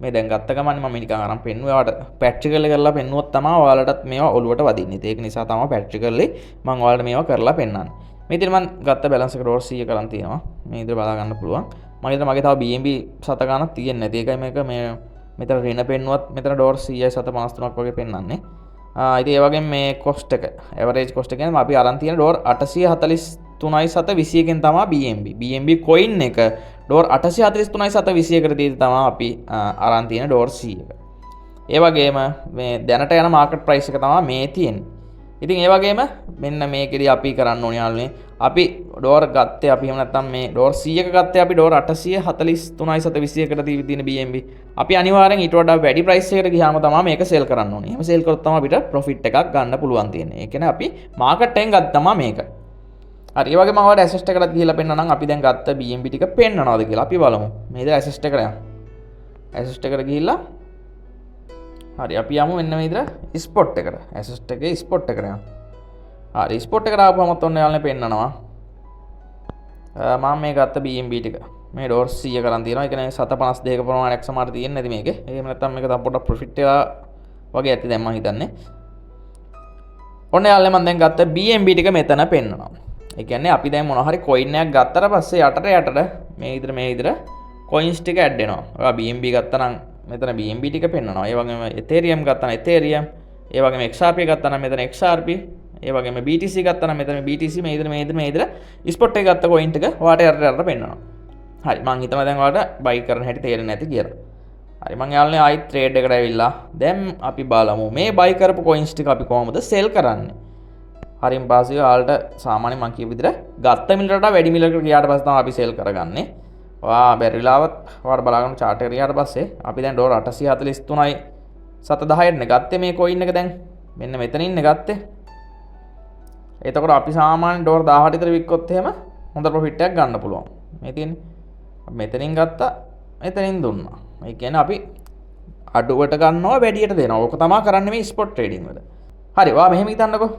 මේ දැන් ගත්ත ගමන් මම නිකන් අරන් පෙන්නුවා. ඔයාලට ප්‍රැක්ටිකල් කරලා පෙන්නුවොත් තමයි ඔයාලටත් මේවා ඔලුවට වදින්නේ. ඒක නිසා තමයි ප්‍රැක්ටිකල්ලි මම ඔයාලට මේවා කරලා පෙන්නන්නේ. මේ ඉතින් මම ගත්ත බැලන්ස් එක ඩෝර් 100 කරන් තියෙනවා. මේ ඉතින් බලා ගන්න පුළුවන්. මම ඉතින් මගේ තව BNB සත ගන්නක් තියෙන්නේ නැති. ඒකයි මේක මේ මෙතන රින පෙන්නුවත් මෙතන ඩෝර් 100.53ක් වගේ පෙන්වන්නේ. ඉතින් ඒ වගේම මේ කොස්ට් එක ඇවරේජ් කොස්ට් එක කියන්නේ අපි අරන් තියෙන ඩෝර් 843.721 තමයි BNB. BNB coin එක ඩෝර් 843.721කට තියෙදි තමයි අපි අරන් තියෙන ඩෝර් 100ක. ඒ වගේම මේ දැනට යන මාකට් ප්‍රයිස් එක තමයි මේ තියෙන්නේ. ඉතින් ඒ වගේම මෙන්න මේකෙදි අපි කරන්න ඕනේ යාළුවනේ. අපි ඩෝර් ගත්තේ අපි එහෙම නැත්නම් මේ ඩෝර් 100ක ගත්තේ අපි ඩෝර් 843.721කට තියෙන BNB. අපි අනිවාර්යෙන් ඊට වඩා වැඩි ප්‍රයිස් එකකට ගියාම තමයි මේක සෙල් කරන්න ඕනේ. එහෙම සෙල් කරොත් තමයි අපිට ප්‍රොෆිට් එකක් ගන්න පුළුවන් තියෙන්නේ. ඒ කියන්නේ අපි මාකට් එකෙන් ගත්තම මේක. හරි. ඒ වගේම මම ඔයාලට ඇසෙස්ට් එකකට ගිහිල්ලා පෙන්නනම් අපි දැන් ගත්ත BNB ටික පෙන්නනවාද කියලා අපි බලමු. මේ ඉතින් ඇසෙස්ට් එකට යමු. ඇසෙස්ට් එකට ගිහිල්ලා හරි අපි යමු මෙන්න මේ විදිහට ස්පොට් එකට. ඇසෙස්ට් එකේ ස්පොට් එකට යමු. හරි ස්පොට් එකට ආපුවම ඔන්න යාළුවනේ පෙන්නනවා. මම මේ ගත්ත BNB ටික. මේ ඩෝර් 100 කරන් තියෙනවා. ඒ කියන්නේ 752ක ප්‍රමාණයක් සමහර තියෙන්නේ නැති මේකේ. එහෙම නැත්නම් මේක තව පොඩ්ඩක් ප්‍රොෆිට් එක වගේ ඇති දැන් මම හිතන්නේ. ඔන්න යාළුවනේ මම දැන් ගත්ත BNB ටික මෙතන පෙන්නනවා. ඒ කියන්නේ අපි දැන් මොන හරි coin එකක් ගත්තට පස්සේ යටට මේ විදිහට coins ටික ඇඩ් වෙනවා. ඔයා BNB ගත්තා නම් මෙතන BNB ටික පෙන්නනවා. ඒ වගේම Ethereum ගත්තා නම් Ethereum, ඒ වගේම XRP ගත්තා නම් මෙතන XRP, ඒ වගේම BTC ගත්තා නම් මෙතන BTC මේ විදිහට ස්පොට් එක ගත්ත coin ටික ඔයාට යටට පෙන්නනවා. හරි මම හිතනවා දැන් ඔයාලට buy කරන හැටි තේරෙන්නේ නැති කියලා. හරි මම යාළුවනේ ආයෙත් trade එකට ඇවිල්ලා දැන් අපි බලමු මේ buy කරපු coins ටික අපි කොහොමද sell කරන්නේ. හරිම පාසිව ඔයාලට සාමාන්‍ය මම කියපු විදිහට ගත්ත මිලට වඩා වැඩි මිලකට ගියාට පස්සේ තමයි අපි sell කරගන්නේ. ඔයා බැරිලාවත් ඔයාලා බලාගන්න chart එකට ගියාට පස්සේ අපි දැන් ඩෝලර් 843.710 නේ ගත්තේ මේ coin එක දැන්. මෙන්න මෙතන ඉන්නේ ගත්තේ. එතකොට අපි සාමාන්‍ය ඩෝලර් 18 විතර වික්කොත් එහෙම හොඳ ප්‍රොෆිට් එකක් ගන්න පුළුවන්. මේ තියෙන්නේ. අපි මෙතනින් ගත්තා මෙතනින් දුන්නා. ඒ කියන්නේ අපි අඩුවට ගන්නවා වැඩියට දෙනවා. ඕක තමයි කරන්නේ මේ ස්පොට් ට්‍රේඩින් වල. හරි ඔයා මෙහෙම හිතන්නකෝ.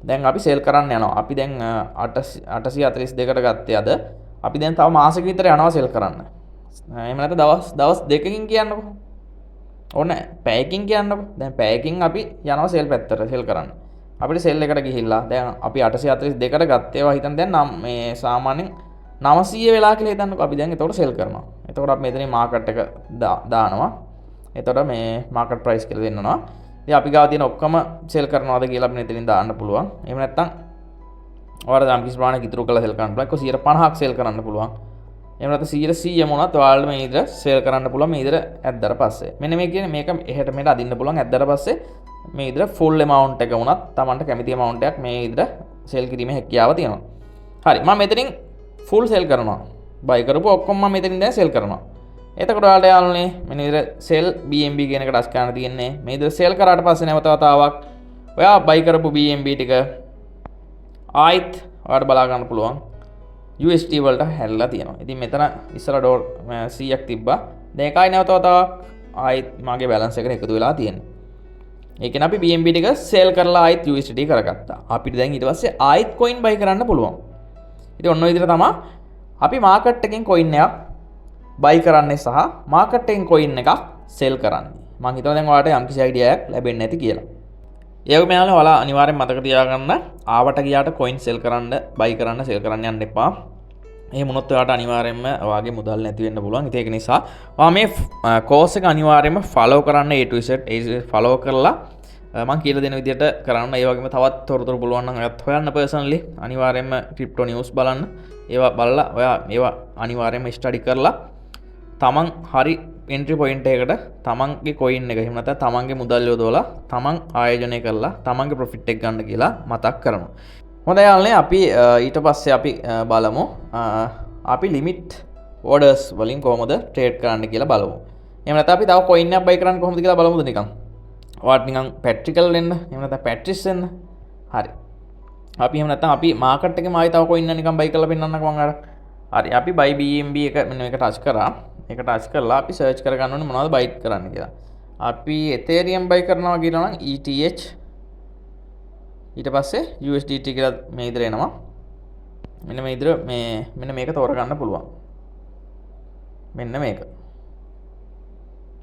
දැන් අපි සෙල් කරන්න යනවා. අපි දැන් 842කට ගත්තේ අද. අපි දැන් තව මාසෙක විතර යනවා සෙල් කරන්න. එහෙම නැත්නම් දවස් දෙකකින් කියන්නකෝ. ඕන පැයකින් කියන්නකෝ. දැන් පැයකින් අපි යනවා සෙල් පැත්තට සෙල් කරන්න. අපිට සෙල් එකට ගිහිල්ලා දැන් අපි 842කට ගත්තේ ඒවා හිතන්න දැන් මේ සාමාන්‍යයෙන් 900 වෙලා කියලා හිතන්නකෝ. අපි දැන් එතකොට සෙල් කරනවා. එතකොට අපි මෙතනින් මාකට් එක දානවා. එතකොට මේ මාකට් ප්‍රයිස් කියලා දෙන්නවා. ඉතින් අපි ගාව තියෙන ඔක්කොම සෙල් කරනවාද කියලා අපිට මෙතනින් දාන්න පුළුවන්. එහෙම නැත්නම් ඔයාලා යම් කිසි ප්‍රමාණයක් ඉතුරු කරලා සෙල් කරන්න පුළුවන්. ඒක 150ක් සෙල් කරන්න පුළුවන්. එහෙම නැත්නම් 100 මොනවත් ඔයාලට මේ විදිහට සෙල් කරන්න පුළුවන් මේ විදිහට ඇද්දාට පස්සේ. මෙන්න මේ කියන්නේ මේක එහෙට මෙහෙට අදින්න පුළුවන් ඇද්දාට පස්සේ මේ විදිහට full amount එක වුණත් Tamanට කැමති amount එකක් මේ විදිහට සෙල් කිරීමේ හැකියාව තියෙනවා. හරි මම මෙතනින් full sell කරනවා. buy කරපුව ඔක්කොම මම මෙතනින් දැන් sell කරනවා. එතකොට ඔයාලට යාළුවනේ මෙන්න විදිහට sell BNB කියන එකට ටච් කරන්න තියෙන්නේ. මේ විදිහට sell කරාට පස්සේ නැවත වතාවක් ඔයා buy කරපු BNB ටික ආයිත් ඔයාලට බලා ගන්න පුළුවන් USD වලට හැරිලා තියෙනවා. ඉතින් මෙතන ඉස්සර ඩෝලර් 100ක් තිබ්බා. දැන් ඒකයි නැවත වතාවක් ආයිත් මගේ බැලන්ස් එකට එකතු වෙලා තියෙන්නේ. ඒ කියන්නේ අපි BNB ටික sell කරලා ආයිත් USD කරගත්තා. අපිට දැන් ඊට පස්සේ ආයිත් coin buy කරන්න පුළුවන්. ඉතින් ඔන්න ඔය විදිහට තමයි අපි මාකට් එකෙන් coin එකක් buy කරන්නේ සහ මාකට් එකෙන් coin එකක් sell කරන්නේ. මම හිතනවා දැන් ඔයාලට යම්කිසි idea එකක් ලැබෙන්නේ නැති කියලා. ඒක මෙයාලා ඔයාලා අනිවාර්යෙන් මතක තියාගන්න ආවට ගියාට coin sell කරන්න buy කරන්න sell කරන්න යන්න එපා. එහෙම වුණොත් ඔයාලට අනිවාර්යෙන්ම ඔයාගේ මුදල් නැති වෙන්න පුළුවන්. ඒක නිසා ඔයා මේ course එක අනිවාර්යෙන්ම follow කරන්න A to Z follow කරලා මම කියලා දෙන විදිහට කරන්න. ඒ වගේම තවත් තොරතුරු පුළුවන් නම් ඔයත් හොයන්න personally අනිවාර්යෙන්ම crypto news බලන්න. ඒවා බලලා ඔයා මේවා අනිවාර්යෙන්ම study කරලා තමන් හරි එන්ට්‍රි පොයින්ට් එකකට තමන්ගේ කොයින් එක එහෙම නැත්නම් තමන්ගේ මුදල් යොදවලා තමන් ආයෝජනය කරලා තමන්ගේ ප්‍රොෆිට් එක ගන්න කියලා මතක් කරනවා. හොඳයි යාළුවනේ අපි ඊට පස්සේ අපි බලමු අපි ලිමිට් ඕඩර්ස් වලින් කොහොමද ට්‍රේඩ් කරන්න කියලා බලමු. එහෙම නැත්නම් අපි තව කොයින් එකක් බයි කරන්න කොහොමද කියලා බලමුද නිකන්. ඔයාලට නිකන් පැට්‍රිකල් වෙන්න එහෙම නැත්නම් පැට්‍රිස් වෙන්න. හරි. අපි එහෙම නැත්නම් අපි මාකට් එකේ මායි තව කොයින් එක නිකන් බයි කරලා පෙන්නන්නකෝ මම අර. හරි. අපි buy BNB එක මෙන්න මේක ටච් කරා. ඒක ටච් කරලා අපි සර්ච් කරගන්න ඕනේ මොනවද බයි කරන්න කියලා. අපි Ethereum බයි කරනවා කියනවා නම් ETH ඊට පස්සේ USDT කියලා මේ ඉදිරිය එනවා. මෙන්න මේ ඉදිරිය මෙන්න මේක තෝරගන්න පුළුවන්. මෙන්න මේක.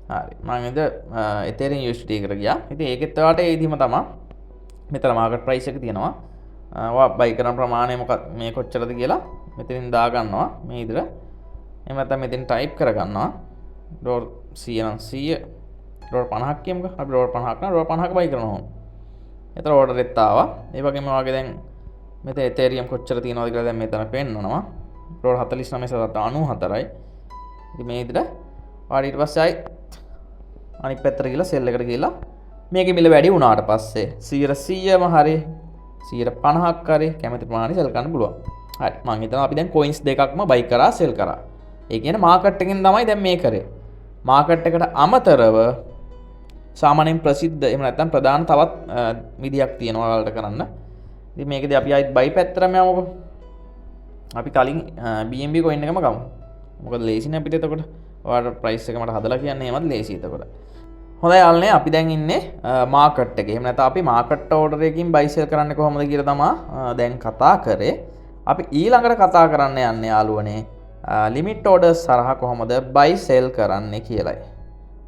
හරි. මම ඉද Ethereum USDT එකට ගියා. ඉතින් ඒකෙත් ඔයාලට ඒ විදිහම තමයි. මෙතන මාකට් ප්‍රයිස් එක තියෙනවා. ඔයා බයි කරන ප්‍රමාණය මොකක්ද මේ කොච්චරද කියලා මෙතනින් දා ගන්නවා මේ ඉදිරිය. එහෙම නැත්නම් මෙතෙන් ටයිප් කරගන්නවා. ඩෝලර් 100 නම් 100 ඩෝලර් 50ක් කියමුකෝ. අපි ඩෝලර් 50ක් නම් ඩෝලර් 50ක බයි කරනවා. එතන ඕඩර් එකත් ආවා. ඒ වගේම වාගේ දැන් මෙතන Ethereum කොච්චර තියෙනවද කියලා දැන් මෙතන පෙන්නනවා. ඩෝලර් 49,94යි. ඉතින් මේ විදිහට වාඩි ඊට පස්සේ ආයි අනිත් පැත්තට ගිහලා සෙල් එකට ගිහලා මේකේ මිල වැඩි වුණාට පස්සේ 100%ම හරි 150ක් හරි කැමති ප්‍රමාණය සෙල් කරන්න පුළුවන්. හරි. මම හිතනවා අපි දැන් කොයින්ස් දෙකක්ම බයි කරා සෙල් කරා. ඒ කියන්නේ මාකට් එකෙන් තමයි දැන් මේ කරේ. මාකට් එකට අමතරව සාමාන්‍යයෙන් ප්‍රසිද්ධ එහෙම නැත්නම් ප්‍රධාන තවත් විදියක් තියෙනවා ඔයාලට කරන්න. ඉතින් මේකදී අපි ආයිත් බයි පැත්තටම යමුකෝ. අපි කලින් BNB coin එකම ගමු. මොකද ලේසිනේ අපිට එතකොට. ඔයාලට ප්‍රයිස් එක මට හදලා කියන්න එහෙමත් ලේසි එතකොට. හොඳයි යාළුවනේ අපි දැන් ඉන්නේ මාකට් එකේ. එහෙම නැත්නම් අපි මාකට් ඕඩර් එකකින් බයි සෙල් කරන්නේ කොහොමද කියලා තමයි දැන් කතා කරේ. අපි ඊළඟට කතා කරන්න යන්නේ යාළුවනේ ලිමිට් ඕඩර්ස් සරහා කොහොමද බයි සෙල් කරන්නේ කියලායි.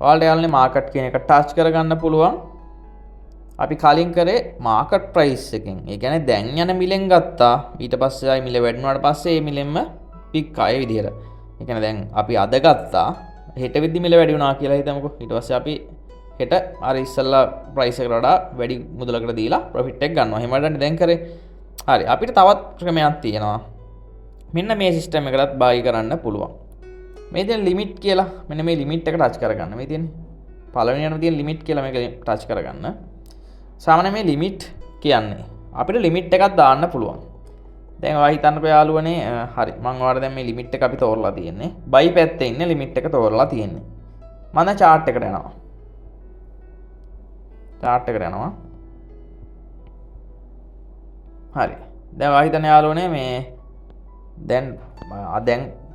ඔයාලට යාළුවනේ මාකට් කියන එක ටච් කරගන්න පුළුවන්. අපි කලින් කරේ මාකට් ප්‍රයිස් එකෙන්. ඒ කියන්නේ දැන් යන මිලෙන් ගත්තා. ඊට පස්සේ ආයි මිල වැඩිුණාට පස්සේ මේ මිලෙන්ම පික් ආයේ විදියට. ඒ කියන්නේ දැන් අපි අද ගත්තා. හෙට වෙද්දි මිල වැඩි වුණා කියලා හිතමුකෝ. ඊට පස්සේ අපි හෙට අර ඉස්සල්ලා ප්‍රයිස් එකට වඩා වැඩි මුදලකට දීලා ප්‍රොෆිට් එක ගන්නවා. එහෙම වඩන්නේ දැන් කරේ. හරි. අපිට තවත් ක්‍රමයක් තියෙනවා. මෙන්න මේ සිස්ටම් එකකටත් බයි කරන්න පුළුවන්. මේ තියෙන ලිමිට් කියලා මෙන්න මේ ලිමිට් එක ටච් කරගන්න. මේ තියෙන්නේ පළවෙනියටම තියෙන ලිමිට් කියලා මේක ටච් කරගන්න. සාමාන්‍යයෙන් මේ ලිමිට් කියන්නේ අපිට ලිමිට් එකක් දාන්න පුළුවන්. දැන් ඔයා හිතන්නකෝ යාළුවනේ හරි මම ඔයාලට දැන් මේ ලිමිට් එක අපි තෝරලා තියෙන්නේ. බයි පැත්තේ ඉන්නේ ලිමිට් එක තෝරලා තියෙන්නේ. මම දැන් chart එකට යනවා. chart එකට යනවා. හරි. දැන් ඔයා හිතන්නේ යාළුවනේ මේ දැන්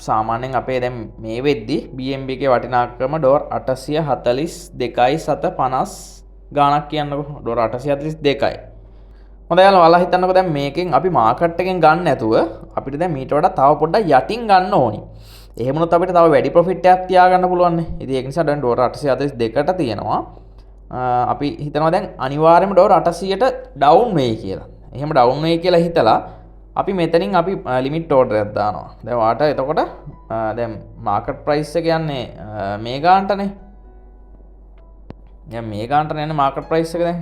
සාමාන්‍යයෙන් අපේ දැන් මේ වෙද්දි BNB එකේ වටිනාකම ඩෝලර් 842.750 ගාණක් කියන්නකෝ. ඩෝලර් 842යි. හොඳයි යාළුවා හිතන්නකෝ දැන් මේකෙන් අපි මාකට් එකෙන් ගන්න නැතුව අපිට දැන් මීට වඩා තව පොඩ්ඩක් යටින් ගන්න ඕනි. එහෙම වුණොත් අපිට තව වැඩි ප්‍රොෆිට් එකක් තියාගන්න පුළුවන් නේ. ඉතින් ඒක නිසා දැන් ඩෝලර් 842ට තියෙනවා. අපි හිතනවා දැන් අනිවාර්යයෙන්ම ඩෝලර් 800ට ඩවුන් වෙයි කියලා. එහෙම ඩවුන් වෙයි කියලා හිතලා අපි මෙතනින් අපි ලිමිට් ඕඩර් එකක් දානවා. දැන් වාට එතකොට දැන් මාකට් ප්‍රයිස් එක යන්නේ මේ ගානටනේ. දැන් මේ ගානට යන්නේ මාකට් ප්‍රයිස් එක දැන්.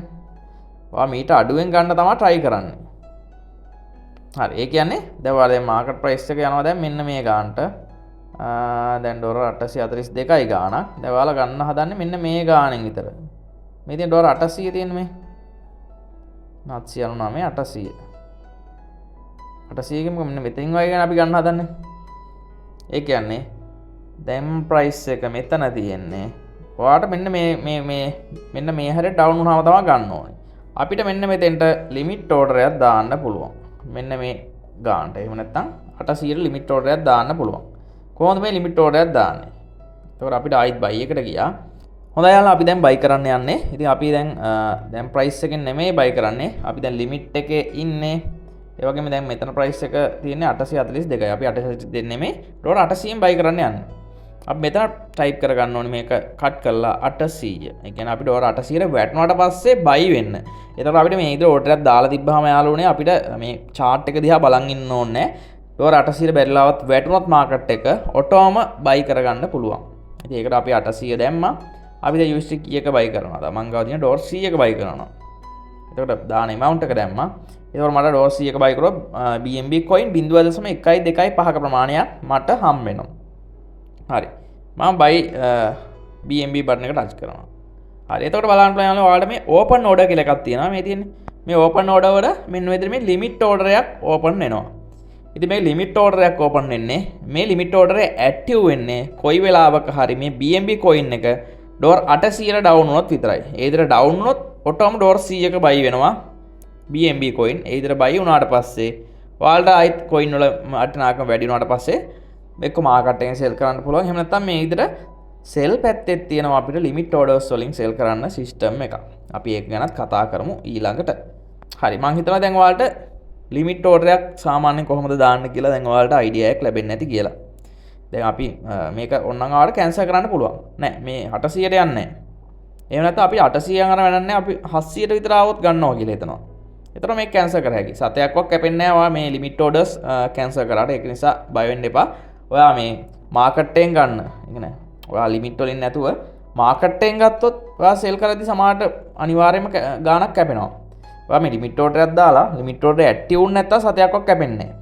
ඔයා මීට අඩුවෙන් ගන්න තමයි try කරන්නේ. හරි. ඒ කියන්නේ දැන් ඔයා දැන් මාකට් ප්‍රයිස් එක යනවා දැන් මෙන්න මේ ගානට. දැන් ඩොලර් 842යි ගානක්. දැන් ඔයාලා ගන්න හදන්නේ මෙන්න මේ ගානෙන් විතර. මේ තියෙන ඩොලර් 800 තියෙන්නේ මේ. 799 800. 800 කින් මෙන්න මෙතෙන් වගේ ගන්න අපි ගන්න හදන්නේ. ඒ කියන්නේ දැන් ප්‍රයිස් එක මෙතන තියෙන්නේ. ඔයාට මෙන්න මෙන්න මේ හැරේ ඩවුන් වුණාම තමයි ගන්න ඕනේ. අපිට මෙන්න මෙතෙන්ට ලිමිට් ඕඩර් එකක් දාන්න පුළුවන්. මෙන්න මේ ගානට. එහෙම නැත්නම් 800ට ලිමිට් ඕඩර් එකක් දාන්න පුළුවන්. කොහොමද මේ ලිමිට් ඕඩර් එකක් දාන්නේ? එතකොට අපිට ආයිත් බයි එකට ගියා. හොඳයි යාළුවා අපි දැන් බයි කරන්න යන්නේ. ඉතින් අපි දැන් ප්‍රයිස් එකෙන් නෙමෙයි බයි කරන්නේ. අපි දැන් ලිමිට් එකේ ඉන්නේ. ඒ වගේම දැන් මෙතන ප්‍රයිස් එක තියෙන්නේ 842යි. අපි 842 නෙමෙයි ඩොලර් 800ෙන් බයි කරන්න යන්නේ. අපි මෙතන ටයිප් කරගන්න ඕනේ මේක කට් කරලා 800. ඒ කියන්නේ අපි ඩොලර් 800ට වැටුණාට පස්සේ බයි වෙන්න. එතකොට අපිට මේ ඉදිරිය ඕඩර් එකක් දාලා තිබ්බහම යාළුවනේ අපිට මේ chart එක දිහා බලන් ඉන්න ඕනේ. ඩොලර් 800ට බැරිලාවත් වැටුණොත් මාකට් එක ඔටෝම බයි කරගන්න පුළුවන්. ඉතින් ඒකට අපි 800 දැම්මා. අපි දැන් USD කීයක බයි කරනවද? මං ගාව තියෙන ඩොලර් 100ක බයි කරනවා. එතකොට දාන amount එක දැම්මා. ඒතකොට මට ඩොලර් 100ක බයි කරොත් BNB coin 0.125ක ප්‍රමාණයක් මට හම් වෙනවා. හරි. මම බයි BNB බටන් එක ටච් කරනවා. හරි එතකොට බලන්න පුළුවන් ඔයාලට මේ ඕපන් ඕඩර් කියලා එකක් තියෙනවා මේ තියෙන්නේ. මේ ඕපන් ඕඩර් වල මෙන්න මේ විදිහට මේ ලිමිට් ඕඩර් එකක් ඕපන් වෙනවා. ඉතින් මේ ලිමිට් ඕඩර් එකක් ඕපන් වෙන්නේ මේ ලිමිට් ඕඩර් එක ඇක්ටිව් වෙන්නේ කොයි වෙලාවක හරි මේ BNB coin එක ඩෝර් 800 ඩවුන් වුණොත් විතරයි. ඒ විතර ඩවුන් වුණොත් ඔටෝම ඩෝර් 100ක බයි වෙනවා BNB coin. ඒ විතර බයි වුණාට පස්සේ ඔයාලට ආයිත් coin වල වටිනාකම වැඩි වුණාට පස්සේ එක්ක මාකට් එකෙන් සෙල් කරන්න පුළුවන්. එහෙම නැත්නම් මේ විදිහට සෙල් පැත්තෙත් තියෙනවා අපිට ලිමිට් ඕඩර්ස් වලින් සෙල් කරන්න සිස්ටම් එකක්. අපි ඒක ගැනත් කතා කරමු ඊළඟට. හරි මං හිතනවා දැන් ඔයාලට ලිමිට් ඕඩර් එකක් සාමාන්‍යයෙන් කොහොමද දාන්න කියලා දැන් ඔයාලට අයිඩියා එකක් ලැබෙන්නේ නැති කියලා. දැන් අපි මේක ඕනනම් ආවට කැන්සල් කරන්න පුළුවන්. නෑ මේ 800ට යන්නේ නෑ. එහෙම නැත්නම් අපි 800 අර වැඩක් නෑ අපි 700ට විතර ආවොත් ගන්නවා කියලා හිතනවා. ඒතර මේක කැන්සල් කර හැකියි. සතයක්වත් කැපෙන්නේ නෑ ඔයා මේ ලිමිට් ඕඩර්ස් කැන්සල් කරාට. ඒක නිසා බය වෙන්න එපා. ඔයා මේ මාකට් එකෙන් ගන්න. ඒක නෑ. ඔයා ලිමිට් වලින් නැතුව මාකට් එකෙන් ගත්තොත් ඔයා සෙල් කරද්දි සමහරට අනිවාර්යයෙන්ම ගාණක් කැපෙනවා. ඔයා මේ ලිමිට් ඕඩර් එකක් දාලා ලිමිට් ඕඩර් ඇක්ටිව් වුනේ නැත්තම් සතයක්වත් කැපෙන්නේ නැහැ.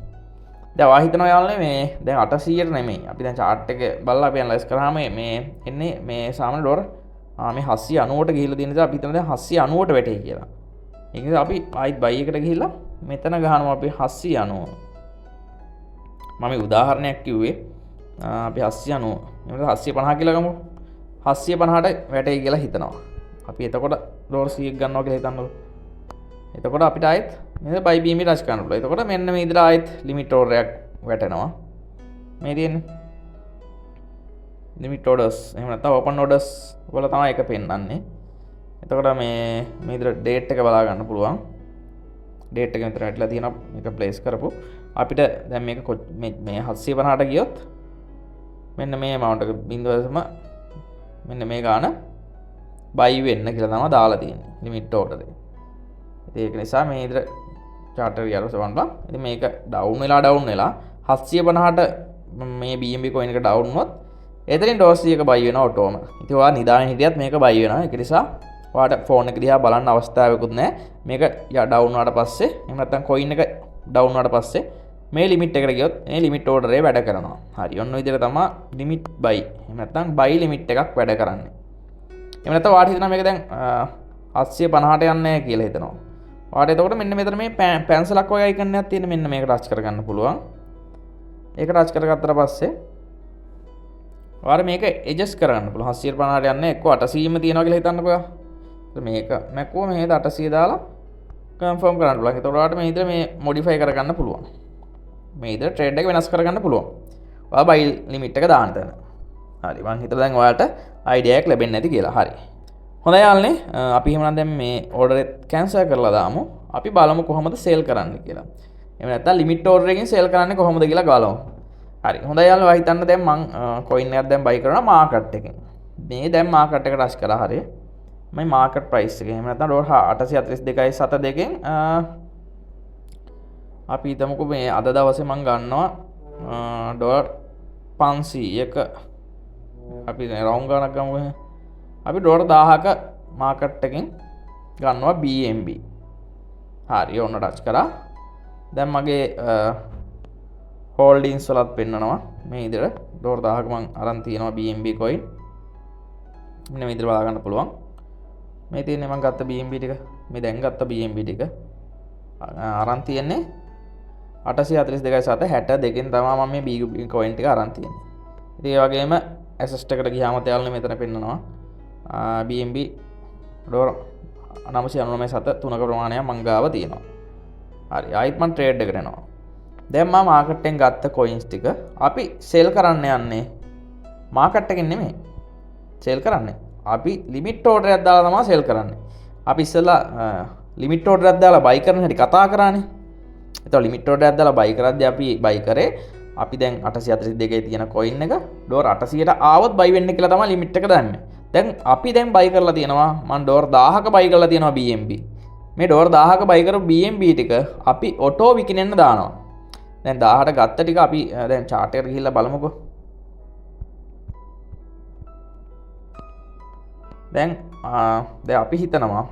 දැන් ඔයා හිතනවා යාළුවනේ මේ දැන් 800ට නෙමෙයි. අපි දැන් chart එක බලලා අපි ඇනලයිස් කරාම මේ එන්නේ මේ සාමාන්‍ය ඩොලර් මේ 790ට ගිහිල්ලා තියෙන නිසා අපි හිතනවා දැන් 790ට වැටෙයි කියලා. ඒක නිසා අපි ආයිත් බයි එකට ගිහිල්ලා මෙතන ගහනවා අපි 790. මම උදාහරණයක් කිව්වේ අපි 790 එහෙනම් 750 කියලා ගමු. 750ට වැටෙයි කියලා හිතනවා. අපි එතකොට ඩොලර් 100ක් ගන්නවා කියලා හිතන්නකො. එතකොට අපිට ආයෙත් මේ බයි BNB ටච් කරන්න පුළුවන්. එතකොට මෙන්න මේ විදිහට ආයෙත් ලිමිට් ඕඩර් එකක් වැටෙනවා. මේ තියෙන්නේ ලිමිට් ඕඩර්ස්. එහෙම නැත්නම් ඕපන් ඕඩර්ස් වල තමයි ඒක පෙන්වන්නේ. එතකොට මේ විදිහට ඩේට් එක බලා ගන්න පුළුවන්. ඩේට් එක විතර ඇట్లా තියෙනවා මේක ප්ලේස් කරපු. අපිට දැන් මේක මේ 750ට ගියොත් මෙන්න මේ amount එක 0. මෙන්න මේ ගාන බයි වෙන්න කියලා තමයි දාලා තියෙන්නේ ලිමිට් ඕඩර් එක. ඒක නිසා මේ විදිහට charter එක බලන්න. ඉතින් මේක ඩවුන් වෙලා 750ට මේ BNB coin එක ඩවුන් වුණොත් එතනින් ඩෝස් 100ක බයි වෙනවා ඔටෝම. ඉතින් ඔයා නිදාගෙන හිටියත් මේක බයි වෙනවා. ඒක නිසා ඔයාට ෆෝන් එක දිහා බලන්න අවස්ථාවකුත් නැහැ. මේක ඩවුන් වුණාට පස්සේ එහෙම නැත්නම් coin එක ඩවුන් වුණාට පස්සේ මේ ලිමිට් එකට ගියොත් මේ ලිමිට් ඕඩර් එක වැඩ කරනවා. හරි. ඔන්න ඔය විදිහට තමයි ලිමිට් බයි. එහෙම නැත්නම් බයි ලිමිට් එකක් වැඩ කරන්නේ. එහෙම නැත්නම් ඔයාට හිතනවා මේක දැන් 750ට යන්නේ කියලා හිතනවා. ඔයාට එතකොට මෙන්න මෙතන මේ පැන්සලක් වගේ අයිකන් එකක් තියෙන මෙන්න මේක ටච් කරගන්න පුළුවන්. ඒක ටච් කරගත්තට පස්සේ ඔයාලා මේක ඇඩ්ජස්ට් කරගන්න පුළුවන්. 750ට යන්නේ එක්ක 800ම තියනවා කියලා හිතන්නකෝ. මේක මැකුව මේ 800 දාලා කන්ෆර්ම් කරන්න පුළුවන්. එතකොට ඔයාලට මේ විදිහට මේ මොඩිෆයි කරගන්න පුළුවන්. මේ විදිහට ට්‍රේඩ් එක වෙනස් කරගන්න පුළුවන්. ඔයා බයි ලිමිට් එක දාන්න තැන. හරි. මම හිතුවා දැන් ඔයාලට අයිඩියා එකක් ලැබෙන්නේ නැති කියලා. හරි. හොඳයි යාළුවනේ. අපි එහෙනම් දැන් මේ ඕඩර් එක කැන්සල් කරලා දාමු. අපි බලමු කොහොමද සේල් කරන්න කියලා. එහෙම නැත්නම් ලිමිට් ඕඩර් එකකින් සේල් කරන්නේ කොහොමද කියලා බලමු. හරි. හොඳයි යාළුවා හිතන්න දැන් මං coin එකක් දැන් buy කරනවා මාකට් එකෙන්. මේ දැන් මාකට් එක ටච් කරා හරිය. මම මාකට් ප්‍රයිස් එක. එහෙම නැත්නම් ඩොලර් 842.72 අපි හිතමුකෝ මේ අද දවසේ මං ගන්නවා ඩොලර් 500ක අපි රවුන්ඩ් ගණනක් ගමුකෝ. අපි ඩොලර් 1000ක මාකට් එකෙන් ගන්නවා BNB. හරි ඔන්න ටච් කරා. දැන් මගේ හෝල්ඩින්ස් වලත් පෙන්නනවා මේ විදිහට ඩොලර් 1000ක මං අරන් තියෙනවා BNB coin. මෙන්න මේ විදිහට බලා ගන්න පුළුවන්. මේ තියෙන්නේ මං ගත්ත BNB ටික. මේ දැන් ගත්ත BNB ටික අරන් තියෙන්නේ 842.7 62කින් තමයි මම මේ BNB coin ටික අරන් තියෙන්නේ. ඉතින් ඒ වගේම assist එකට ගියාම යාළුවනේ මෙතන පෙන්නනවා BNB ඩොලර් 999.7 3ක ප්‍රමාණයක් මං ගාව තියෙනවා. හරි ආයිත් මං ට්‍රේඩ් එකට යනවා. දැන් මම මාකට් එකෙන් ගත්ත coins ටික අපි සෙල් කරන්න යන්නේ මාකට් එකෙන් නෙමෙයි. සෙල් කරන්නේ අපි ලිමිට් ඕඩර් එකක් දාලා තමයි සෙල් කරන්නේ. අපි ඉස්සෙල්ලා ලිමිට් ඕඩර් එකක් දාලා බයි කරන හැටි කතා කරානේ. එතකොට ලිමිට් ඕඩර් එකක් දාලා බයි කරද්දී අපි බයි කරේ අපි දැන් 842 තියෙන coin එක ඩොලර් 800ට ආවොත් බයි වෙන්න කියලා තමයි ලිමිට් එක දාන්නේ. දැන් අපි දැන් බයි කරලා තියෙනවා මම ඩොලර් 1000ක බයි කරලා තියෙනවා BNB. මේ ඩොලර් 1000ක බයි කරපු BNB ටික අපි ඔටෝ විකිනෙන්න දානවා. දැන් 1000ට ගත්ත ටික අපි දැන් chart එකට ගිහිල්ලා බලමුකෝ. දැන් අපි හිතනවා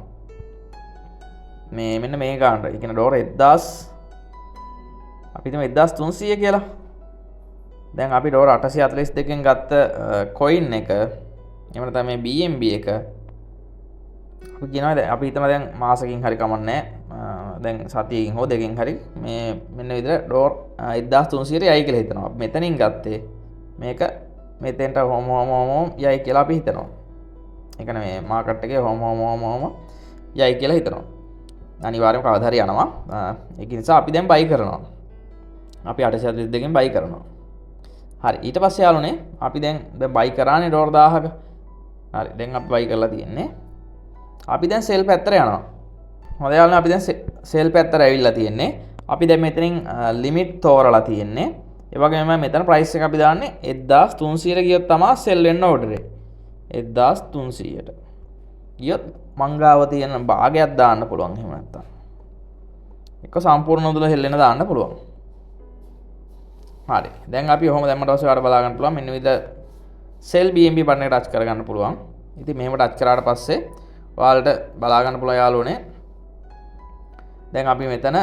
මේ මෙන්න මේ ගානට. ඒ කියන්නේ ඩොලර් 1000 අපි හිතමු 1300 කියලා. දැන් අපි ඩෝර 842කින් ගත්ත කොයින් එක එහෙම නැත්නම් මේ BNB එක අපි කියනවා දැන් අපි හිතමු දැන් මාසකින් හරි කමන්නේ දැන් සතියකින් හෝ දෙකකින් හරි මේ මෙන්න විදිහට ඩෝර් 1300ට යයි කියලා හිතනවා. අපි මෙතනින් ගත්තේ මේක මෙතෙන්ට හොම යයි කියලා අපි හිතනවා. ඒ කියන්නේ මේ මාකට් එකේ හොම යයි කියලා හිතනවා. අනිවාර්යයෙන්ම කවදා හරි යනවා. ඒක නිසා අපි දැන් බයි කරනවා. අපි 842කින් බයි කරනවා. හරි ඊට පස්සේ යාළුවනේ අපි දැන් බයි කරානේ ඩෝර් 1000ක. හරි දැන් අපි බයි කරලා තියෙන්නේ. අපි දැන් සෙල් පැත්තට යනවා. හොඳයි යාළුවනේ අපි දැන් සෙල් පැත්තට ඇවිල්ලා තියෙන්නේ. අපි දැන් මෙතනින් ලිමිට් තෝරලා තියෙන්නේ. ඒ වගේම මෙතන ප්‍රයිස් එක අපි දාන්නේ 1300ට ගියොත් තමයි සෙල් වෙන්න ඕඩර් එක. 1300ට. ගියොත් මංගාව තියෙන භාගයක් දාන්න පුළුවන් එහෙම නැත්තම්. එක සම්පූර්ණ මුදල හෙල්ලෙන දාන්න පුළුවන්. හරි. දැන් අපි ඔහොම දැම්මට පස්සේ ඔයාලට බලා ගන්න පුළුවන් මෙන්න විදිහ සෙල් BNB බටන් එක ටච් කර ගන්න පුළුවන්. ඉතින් මෙහෙම ටච් කරාට පස්සේ ඔයාලට බලා ගන්න පුළුවන් යාළුවනේ. දැන් අපි මෙතන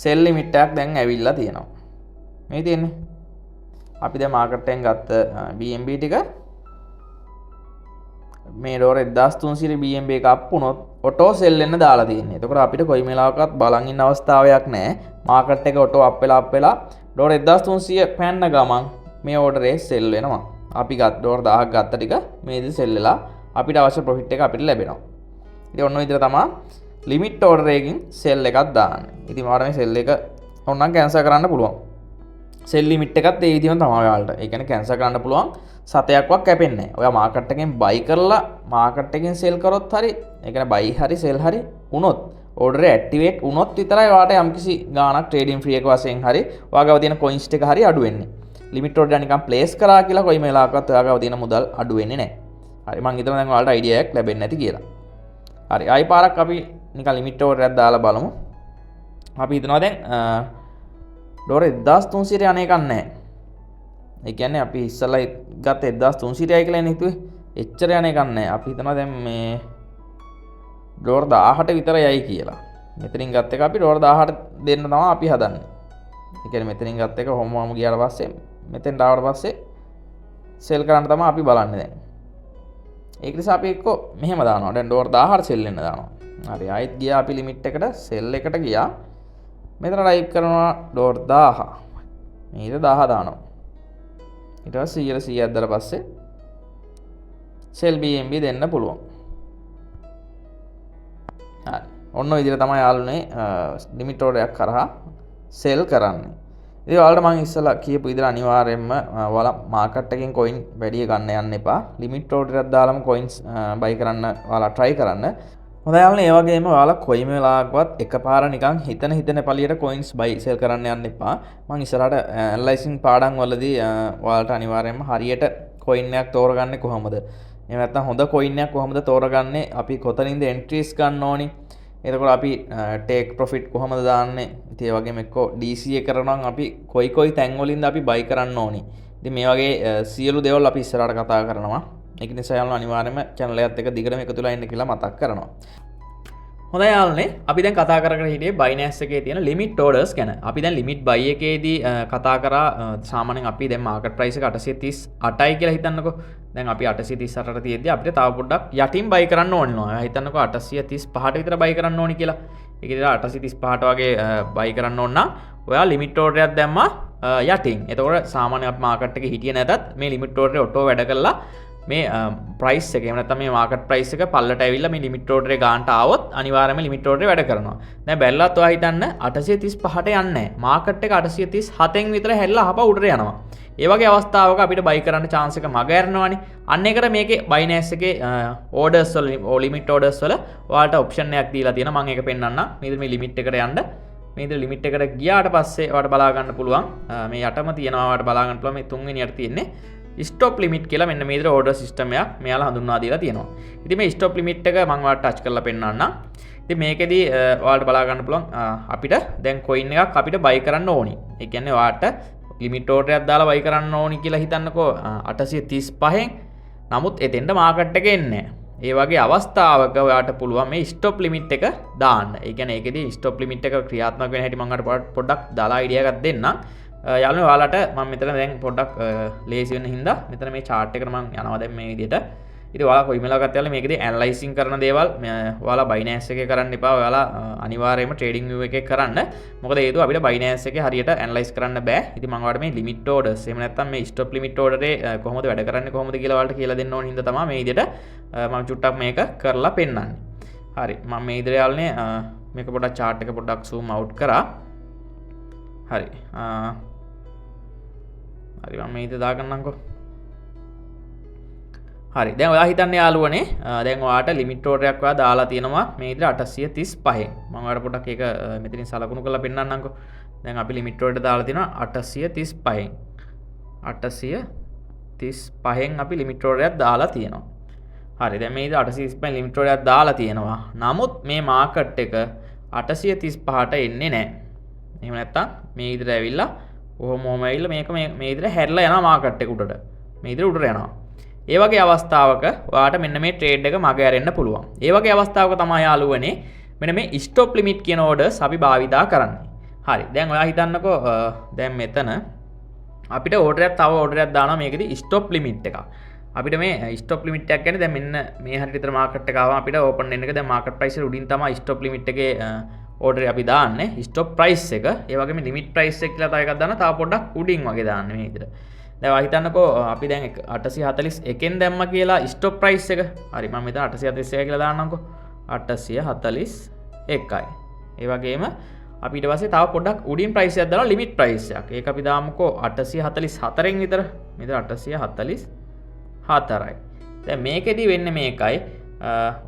සෙල් ලිමිට් එකක් දැන් ඇවිල්ලා තියෙනවා. මේ තියෙන්නේ. අපි දැන් මාකට් එකෙන් ගත්ත BNB ටික මේ ඩෝර 1300 BNB එක අප් වුණොත් ඔටෝ සෙල් වෙන්න දාලා තියෙන්නේ. එතකොට අපිට කොයි වෙලාවකවත් බලන් ඉන්න අවස්ථාවක් නැහැ. මාකට් එක ඔටෝ අප් වෙලා ඩෝර 1300 පැන්න ගමන් මේ ඕඩරේ සෙල් වෙනවා. අපි ගත්ත ඩෝර 1000ක් ගත්ත ටික මේදී සෙල් වෙලා අපිට අවශ්‍ය ප්‍රොෆිට් එක අපිට ලැබෙනවා. ඉතින් ඔන්න ඔය විදිහට තමයි ලිමිට් ඕඩර් එකකින් සෙල් එකක් දාන්නේ. ඉතින් මාර මේ සෙල් එක ඕනනම් කැන්සල් කරන්න පුළුවන්. සෙල් ලිමිට් එකත් ඒ විදිහම තමයි ඔයාලට. ඒ කියන්නේ කැන්සල් කරන්න පුළුවන්. සතයක්වත් කැපෙන්නේ නැහැ. ඔයා මාකට් එකෙන් බයි කරලා මාකට් එකෙන් සෙල් කරොත් හරි, ඒ කියන්නේ බයි හරි සෙල් හරි වුණොත් ඕඩර් එක ඇක්ටිවේට් වුණොත් විතරයි ඔයාට යම්කිසි ගාණක් ට්‍රේඩින් ෆ්‍රී එක වශයෙන් හරි ඔයාගාව තියෙන කොයින්ස් ටික හරි අඩු වෙන්නේ. ලිමිට් ඕඩර් නිකන් ප්ලේස් කරා කියලා කොයි වෙලාවකවත් ඔයාගාව තියෙන මුදල් අඩු වෙන්නේ නැහැ. හරි මං හිතනවා දැන් ඔයාලට අයිඩියා එකක් ලැබෙන්නේ නැති කියලා. හරි ආයි පාරක් අපි නිකන් ලිමිට් ඕඩර් එකක් දාලා බලමු. අපි හිතනවා දැන් ඩෝර 1300ට යන එකක් නැහැ. ඒ කියන්නේ අපි ඉස්සලා ගත්ත 1300ටයි කියලා නේ හිතුවේ. එච්චර යන එකක් නැහැ. අපි හිතනවා දැන් මේ ඩෝර 1000ට විතර යයි කියලා. මෙතනින් ගත්ත එක අපි ඩෝර 1000ට දෙන්න තමයි අපි හදන්නේ. ඒ කියන්නේ මෙතනින් ගත්ත එක කොහොමම ගියාට පස්සේ මෙතෙන් ආවට පස්සේ සෙල් කරන්න තමයි අපි බලන්නේ දැන්. ඒක නිසා අපි එක්ක මෙහෙම දානවා. දැන් ඩෝර 1000ට සෙල් වෙන්න දානවා. හරි ආයෙත් ගියා අපි ලිමිට් එකට සෙල් එකට ගියා. මෙතන ටයිප් කරනවා ඩෝර් 1000. මේක 1000 දානවා. ඊට පස්සේ 100ක් දාලා පස්සේ සෙල් BNB දෙන්න පුළුවන්. හරි. ඔන්න ඔය විදිහට තමයි යාළුවනේ ලිමිට් ඕඩර් එකක් කරා සෙල් කරන්නේ. ඉතින් ඔයාලට මම ඉස්සලා කියපු විදිහට අනිවාර්යයෙන්ම ඔයාලා මාකට් එකෙන් කොයින් වැඩි ගන්න යන්න එපා. ලිමිට් ඕඩර් එකක් දාලාම කොයින්ස් බයි කරන්න ඔයාලා try කරන්න. හොඳයි යාළුවනේ ඒ වගේම ඔයාලා කොයිම වෙලාවකවත් එකපාර නිකන් හිතන පළියට කොයින්ස් බයි සෙල් කරන්න යන්න එපා. මම ඉස්සරහට ඇනලයිසින් පාඩම් වලදී ඔයාලට අනිවාර්යයෙන්ම හරියට කොයින් එකක් තෝරගන්නේ කොහොමද? එහෙම නැත්නම් හොඳ කොයින් එකක් කොහොමද තෝරගන්නේ? අපි කොතනින්ද එන්ට්‍රීස් ගන්න ඕනි? එතකොට අපි ටේක් ප්‍රොෆිට් කොහොමද දාන්නේ? ඉතින් ඒ වගේම එක්ක DCA කරනවා නම් අපි කොයි තැන් වලින්ද අපි බයි කරන්න ඕනි? ඉතින් මේ වගේ සියලු දේවල් අපි ඉස්සරහට කතා කරනවා. ඒක නිසා යාළුවෝ අනිවාර්යයෙන්ම channel එකත් එක්ක දිගටම එකතු වෙලා ඉන්න කියලා මතක් කරනවා. හොඳයි යාළුවනේ අපි දැන් කතා කරගෙන හිටියේ Binance එකේ තියෙන limit orders ගැන. අපි දැන් limit buy එකේදී කතා කරා සාමාන්‍යයෙන් අපි දැන් market price එක 838යි කියලා හිතන්නකෝ. දැන් අපි 838ට තියෙද්දි අපිට තව පොඩ්ඩක් යටින් buy කරන්න ඕනේ නෝ. හිතන්නකෝ 835ට විතර buy කරන්න ඕනි කියලා. ඒක ඉතින් 835ට වගේ buy කරන්න ඕන නම් ඔයා limit order එකක් දැම්මා යටින්. එතකොට සාමාන්‍යයෙන් අපි market එකේ හිටියේ නැතත් මේ limit order එක ඔටෝ වැඩ කරලා මේ ප්‍රයිස් එක එහෙම නැත්නම් මේ මාකට් ප්‍රයිස් එක පල්ලට ඇවිල්ලා මේ ලිමිට් ඕඩර් එක ගන්නට ආවොත් අනිවාර්යයෙන්ම ලිමිට් ඕඩරේ වැඩ කරනවා. දැන් බැලුවත් ඔයා හිතන්න 835ට යන්නේ නැහැ. මාකට් එක 837න් විතර හැරිලා අහපා උඩට යනවා. ඒ වගේ අවස්ථාවක අපිට බයි කරන්න chance එක මග ඇරනවානේ. අන්න ඒකට මේකේ Binance එකේ orders වල limit orders වල ඔයාලට option එකක් දීලා තියෙනවා. මම ඒක පෙන්නන්නම්. මේ limit එකට යන්න. මේ limit එකට ගියාට පස්සේ ඔයාලට බලා ගන්න පුළුවන්. මේ යටම තියෙනවා ඔයාලට බලා ගන්න පුළුවන් මේ තුන්වෙනියට තියෙන්නේ ස්ටොප් ලිමිට් කියලා මෙන්න මේ විදිහට ඕඩර් සිස්ටම් එකක් මෙයාලා හඳුන්වා දීලා තියෙනවා. ඉතින් මේ ස්ටොප් ලිමිට් එක මම ඔයාලට ටච් කරලා පෙන්නන්නම්. ඉතින් මේකෙදී ඔයාලට බලා ගන්න පුළුවන් අපිට දැන් කොයින් එකක් අපිට බයි කරන්න ඕනි. ඒ කියන්නේ ඔයාලට ලිමිට් ඕඩර් එකක් දාලා බයි කරන්න ඕනි කියලා හිතන්නකෝ 835න්. නමුත් එතෙන්ට මාකට් එක එන්නේ නැහැ. ඒ වගේ අවස්ථාවක ඔයාට පුළුවන් මේ ස්ටොප් ලිමිට් එක දාන්න. ඒ කියන්නේ ඒකෙදී ස්ටොප් ලිමිට් එක ක්‍රියාත්මක වෙන හැටි මම පොඩ්ඩක් දාලා අයිඩියා එකක් දෙන්නම්. යාළුවනේ ඔයාලට මම මෙතන දැන් පොඩ්ඩක් ලේසි වෙන්න හින්දා මෙතන මේ chart එකට මම යනවා දැන් මේ විදිහට. ඉතින් ඔයාලා කොයි වෙලාවකත් යාළුවනේ මේකදී ඇනලයිසින් කරන දේවල් ඔයාලා Binance එකේ කරන්න එපා. ඔයාලා අනිවාර්යයෙන්ම trading view එකේ කරන්න. මොකද හේතුව අපිට Binance එකේ හරියට ඇනලයිස් කරන්න බෑ. ඉතින් මම ඔයාලට මේ limit orders එහෙම නැත්නම් මේ stop limit order එකේ කොහොමද වැඩ කරන්නේ කොහොමද කියලා ඔයාලට කියලා දෙන්න ඕන හින්දා තමයි මේ විදිහට මම චුට්ටක් මේක කරලා පෙන්නන්නේ. හරි මම මේ ඉදිරිය යාළුවනේ මේක පොඩ්ඩක් chart එක පොඩ්ඩක් zoom out කරා. හරි හරි මම මේ ඉත දාගන්නම්කෝ. හරි දැන් ඔයා හිතන්නේ යාළුවනේ දැන් ඔයාට ලිමිට් ඕඩර් එකක් ඔයා දාලා තියෙනවා මේ ඉදිරිය 835න්. මම ඔයාලට පොඩ්ඩක් ඒක මෙතනින් සලකුණු කරලා පෙන්නන්නම්කෝ. දැන් අපි ලිමිට් ඕඩර් දාලා තියෙනවා 835න්. 835න් අපි ලිමිට් ඕඩර් එකක් දාලා තියෙනවා. හරි දැන් මේ ඉතින් 835 ලිමිට් ඕඩර් එකක් දාලා තියෙනවා. නමුත් මේ මාකට් එක 835ට එන්නේ නැහැ. එහෙම නැත්තම් මේ ඉදිරිය ඇවිල්ලා කොහොම ඇවිල්ලා මේක මේ ඉදිරිය හැරිලා යනවා මාකට් එක උඩට. මේ ඉදිරිය උඩට යනවා. ඒ වගේ අවස්ථාවක ඔයාට මෙන්න මේ ට්‍රේඩ් එක මග ඇරෙන්න පුළුවන්. ඒ වගේ අවස්ථාවක තමයි යාළුවනේ මෙන්න මේ ස්ටොප් ලිමිට් කියන ඕඩර්ස් අපි භාවිතා කරන්නේ. හරි දැන් ඔයා හිතන්නකෝ දැන් මෙතන අපිට ඕඩර් එකක් තව ඕඩර් එකක් දානවා මේකෙදි ස්ටොප් ලිමිට් එකක්. අපිට මේ ස්ටොප් ලිමිට් එකක් කියන්නේ දැන් මෙන්න මේ හරියට විතර මාකට් එක ආවම අපිට ඕපන් වෙන එක දැන් මාකට් ප්‍රයිස් එක උඩින් තමයි ස්ටොප් ලිමිට් එකේ ඕඩර් එක අපි දාන්නේ ස්ටොප් ප්‍රයිස් එක. ඒ වගේම ලිමිට් ප්‍රයිස් එක කියලා තව එකක් දාන්න තව පොඩ්ඩක් උඩින් වගේ දාන්නේ මේ විදිහට. දැන් ඔයා හිතන්නකෝ අපි දැන් 841න් දැම්ම කියලා ස්ටොප් ප්‍රයිස් එක. හරි මම මෙතන 841 කියලා දාන්නම්කෝ. 841යි. ඒ වගේම අපි ඊට පස්සේ තව පොඩ්ඩක් උඩින් ප්‍රයිස් එකක් දාලා ලිමිට් ප්‍රයිස් එකක්. ඒක අපි දාමුකෝ 844න් විතර. මෙතන 844යි. දැන් මේකෙදි වෙන්නේ මේකයි.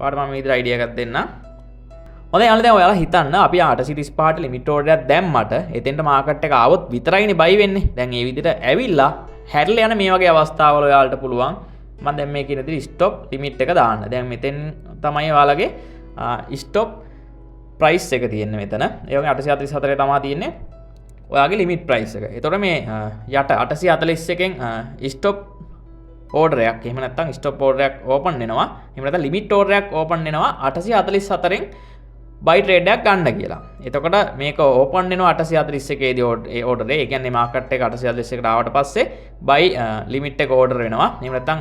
ඔයාලට මම විතර අයිඩියා එකක් දෙන්නම්. හොඳයි යාළුවෝ දැන් ඔයාලා හිතන්න අපි 835ට ලිමිට් ඕඩර් එකක් දැම්මට එතෙන්ට මාකට් එක ආවොත් විතරයිනේ බයි වෙන්නේ. දැන් ඒ විදිහට ඇවිල්ලා හැරිලා යන මේ වගේ අවස්ථාවල ඔයාලට පුළුවන් මම දැන් මේ කියන විදිහට ස්ටොප් ලිමිට් එක දාන්න. දැන් මෙතෙන් තමයි ඔයාලගේ ස්ටොප් ප්‍රයිස් එක තියෙන්නේ මෙතන. ඒ වගේ 844 තමයි තියෙන්නේ ඔයාගේ ලිමිට් ප්‍රයිස් එක. ඒතකොට මේ යට 841න් ස්ටොප් ඕඩර් එකක් එහෙම නැත්නම් ස්ටොප් ඕඩර් එකක් ඕපන් වෙනවා. එහෙම නැත්නම් ලිමිට් ඕඩර් එකක් ඕපන් වෙනවා 844න් බයි ට්‍රේඩ් එකක් ගන්න කියලා. එතකොට මේක ඕපන් වෙනවා 841 දී ඒ ඕඩර් එක. ඒ කියන්නේ මාකට් එක 841කට ආවට පස්සේ බයි ලිමිට් එක ඕඩර් වෙනවා. එහෙම නැත්නම්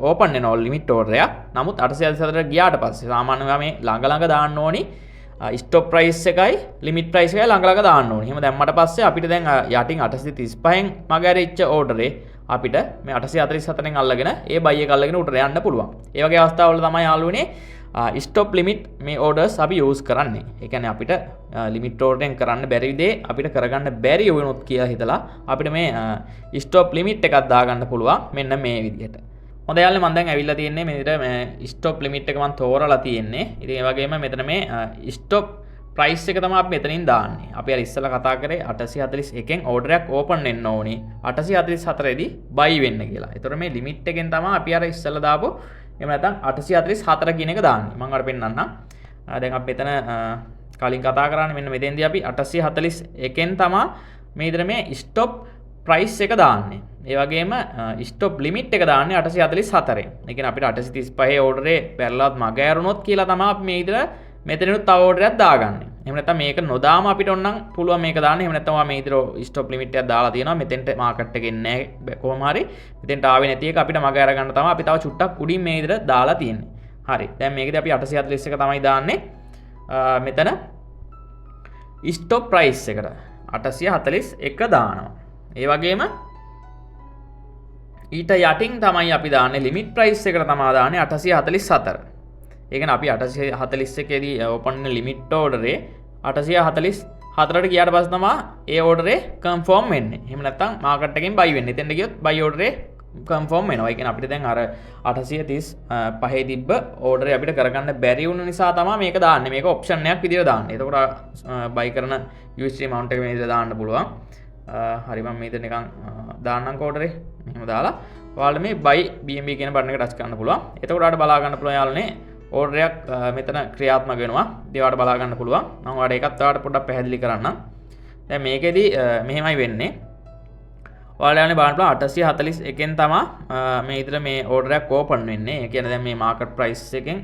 ඕපන් වෙනවා ලිමිට් ඕඩර් එකක්. නමුත් 844ට ගියාට පස්සේ සාමාන්‍යයෙන් මේ ළඟ දාන්න ඕනි ස්ටොප් ප්‍රයිස් එකයි ලිමිට් ප්‍රයිස් එකයි ළඟ දාන්න ඕනි. එහෙම දැම්මට පස්සේ අපිට දැන් යටින් 835න් මග ඇරිච්ච ඕඩරේ අපිට මේ 844න් අල්ලගෙන ඒ බයි එක අල්ලගෙන උඩට යන්න පුළුවන්. ඒ වගේ අවස්ථාවල තමයි යාළුවනේ ස්ටොප් ලිමිට් මේ ඕඩර්ස් අපි යූස් කරන්නේ. ඒ කියන්නේ අපිට ලිමිට් ඕඩරෙන් කරන්න බැරි දේ අපිට කරගන්න බැරි වුණොත් කියලා හිතලා අපිට මේ ස්ටොප් ලිමිට් එකක් දාගන්න පුළුවන් මෙන්න මේ විදිහට. හොඳයි යාළුවනේ මම දැන් ඇවිල්ලා තියෙන්නේ මේ විදිහට මේ ස්ටොප් ලිමිට් එක මම තෝරලා තියෙන්නේ. ඉතින් ඒ වගේම මෙතන මේ ස්ටොප් ප්‍රයිස් එක තමයි අපි මෙතනින් දාන්නේ. අපි අර ඉස්සෙල්ලා කතා කරේ 841න් ඕඩර් එකක් ඕපන් වෙන්න ඕනේ 844 දී බයි වෙන්න කියලා. ඒතර මේ ලිමිට් එකෙන් තමයි අපි අර ඉස්සෙල්ලා දාපු එහෙම නැත්නම් 844 කියන එක දාන්නේ. මම අර පෙන්නන්නම්. දැන් අපි මෙතන කලින් කතා කරන්නේ මෙන්න මෙතෙන්දී අපි 841න් තමයි මේ විතර මේ ස්ටොප් ප්‍රයිස් එක දාන්නේ. ඒ වගේම ස්ටොප් ලිමිට් එක දාන්නේ 844න්. ඒ කියන්නේ අපිට 835 ඕඩරේ පැරලවත් මග ඇරුණොත් කියලා තමයි අපි මේ විතර මෙතනිනුත් තව ඕඩර් එකක් දාගන්නේ. එහෙම නැත්නම් මේක නොදාම අපිට ඕනනම් පුළුවන් මේක දාන්න. එහෙම නැත්නම් මේ විතර ස්ටොප් ලිමිට් එකක් දාලා තියෙනවා. මෙතෙන්ට මාකට් එක එන්නේ නැහැ කොහොම හරි. මෙතෙන්ට ආවේ නැති එක අපිට මග අරගන්න තමයි අපි තව චුට්ටක් උඩින් මේ විතර දාලා තියෙන්නේ. හරි. දැන් මේකදී අපි 841 තමයි දාන්නේ. මෙතන ස්ටොප් ප්‍රයිස් එකට 841 දානවා. ඒ වගේම ඊට යටින් තමයි අපි දාන්නේ ලිමිට් ප්‍රයිස් එකට තමයි දාන්නේ 844. ඒ කියන්නේ අපි 841 දී ඕපන් වෙන ලිමිට් ඕඩරේ 844ට ගියාට පස්සේ තමයි ඒ ඕඩරේ කන්ෆර්ම් වෙන්නේ. එහෙම නැත්නම් මාකට් එකෙන් බයි වෙන්නේ. එතෙන්ට ගියොත් බයි ඕඩරේ කන්ෆර්ම් වෙනවා. ඒ කියන්නේ අපිට දැන් අර 835 තිබ්බ ඕඩරේ අපිට කරගන්න බැරි වුණ නිසා තමයි මේක දාන්නේ. මේක ඔප්ෂන් එකක් විදියට දාන්නේ. එතකොට බයි කරන USD amount එක මේ විදියට දාන්න පුළුවන්. හරි මම මේක නිකන් දාන්නම් කෝඩරේ. මෙහෙම දාලා ඔයාලා මේ buy BNB කියන බටන් එක ටච් කරන්න පුළුවන්. එතකොට ඔයාලට බලා ගන්න පුළුවන් යාළුවනේ ඕඩර් එකක් මෙතන ක්‍රියාත්මක වෙනවා. ඉතින් ඔයාලට බලා ගන්න පුළුවන්. මම ඔයාලට ඒකත් ඔයාලට පොඩ්ඩක් පැහැදිලි කරන්නම්. දැන් මේකෙදි මෙහෙමයි වෙන්නේ. ඔයාලා යන්නේ බලන්න පුළුවන් 841න් තමයි මේ විතර මේ ඕඩර් එකක් ඕපන් වෙන්නේ. ඒ කියන්නේ දැන් මේ මාකට් ප්‍රයිස් එකෙන්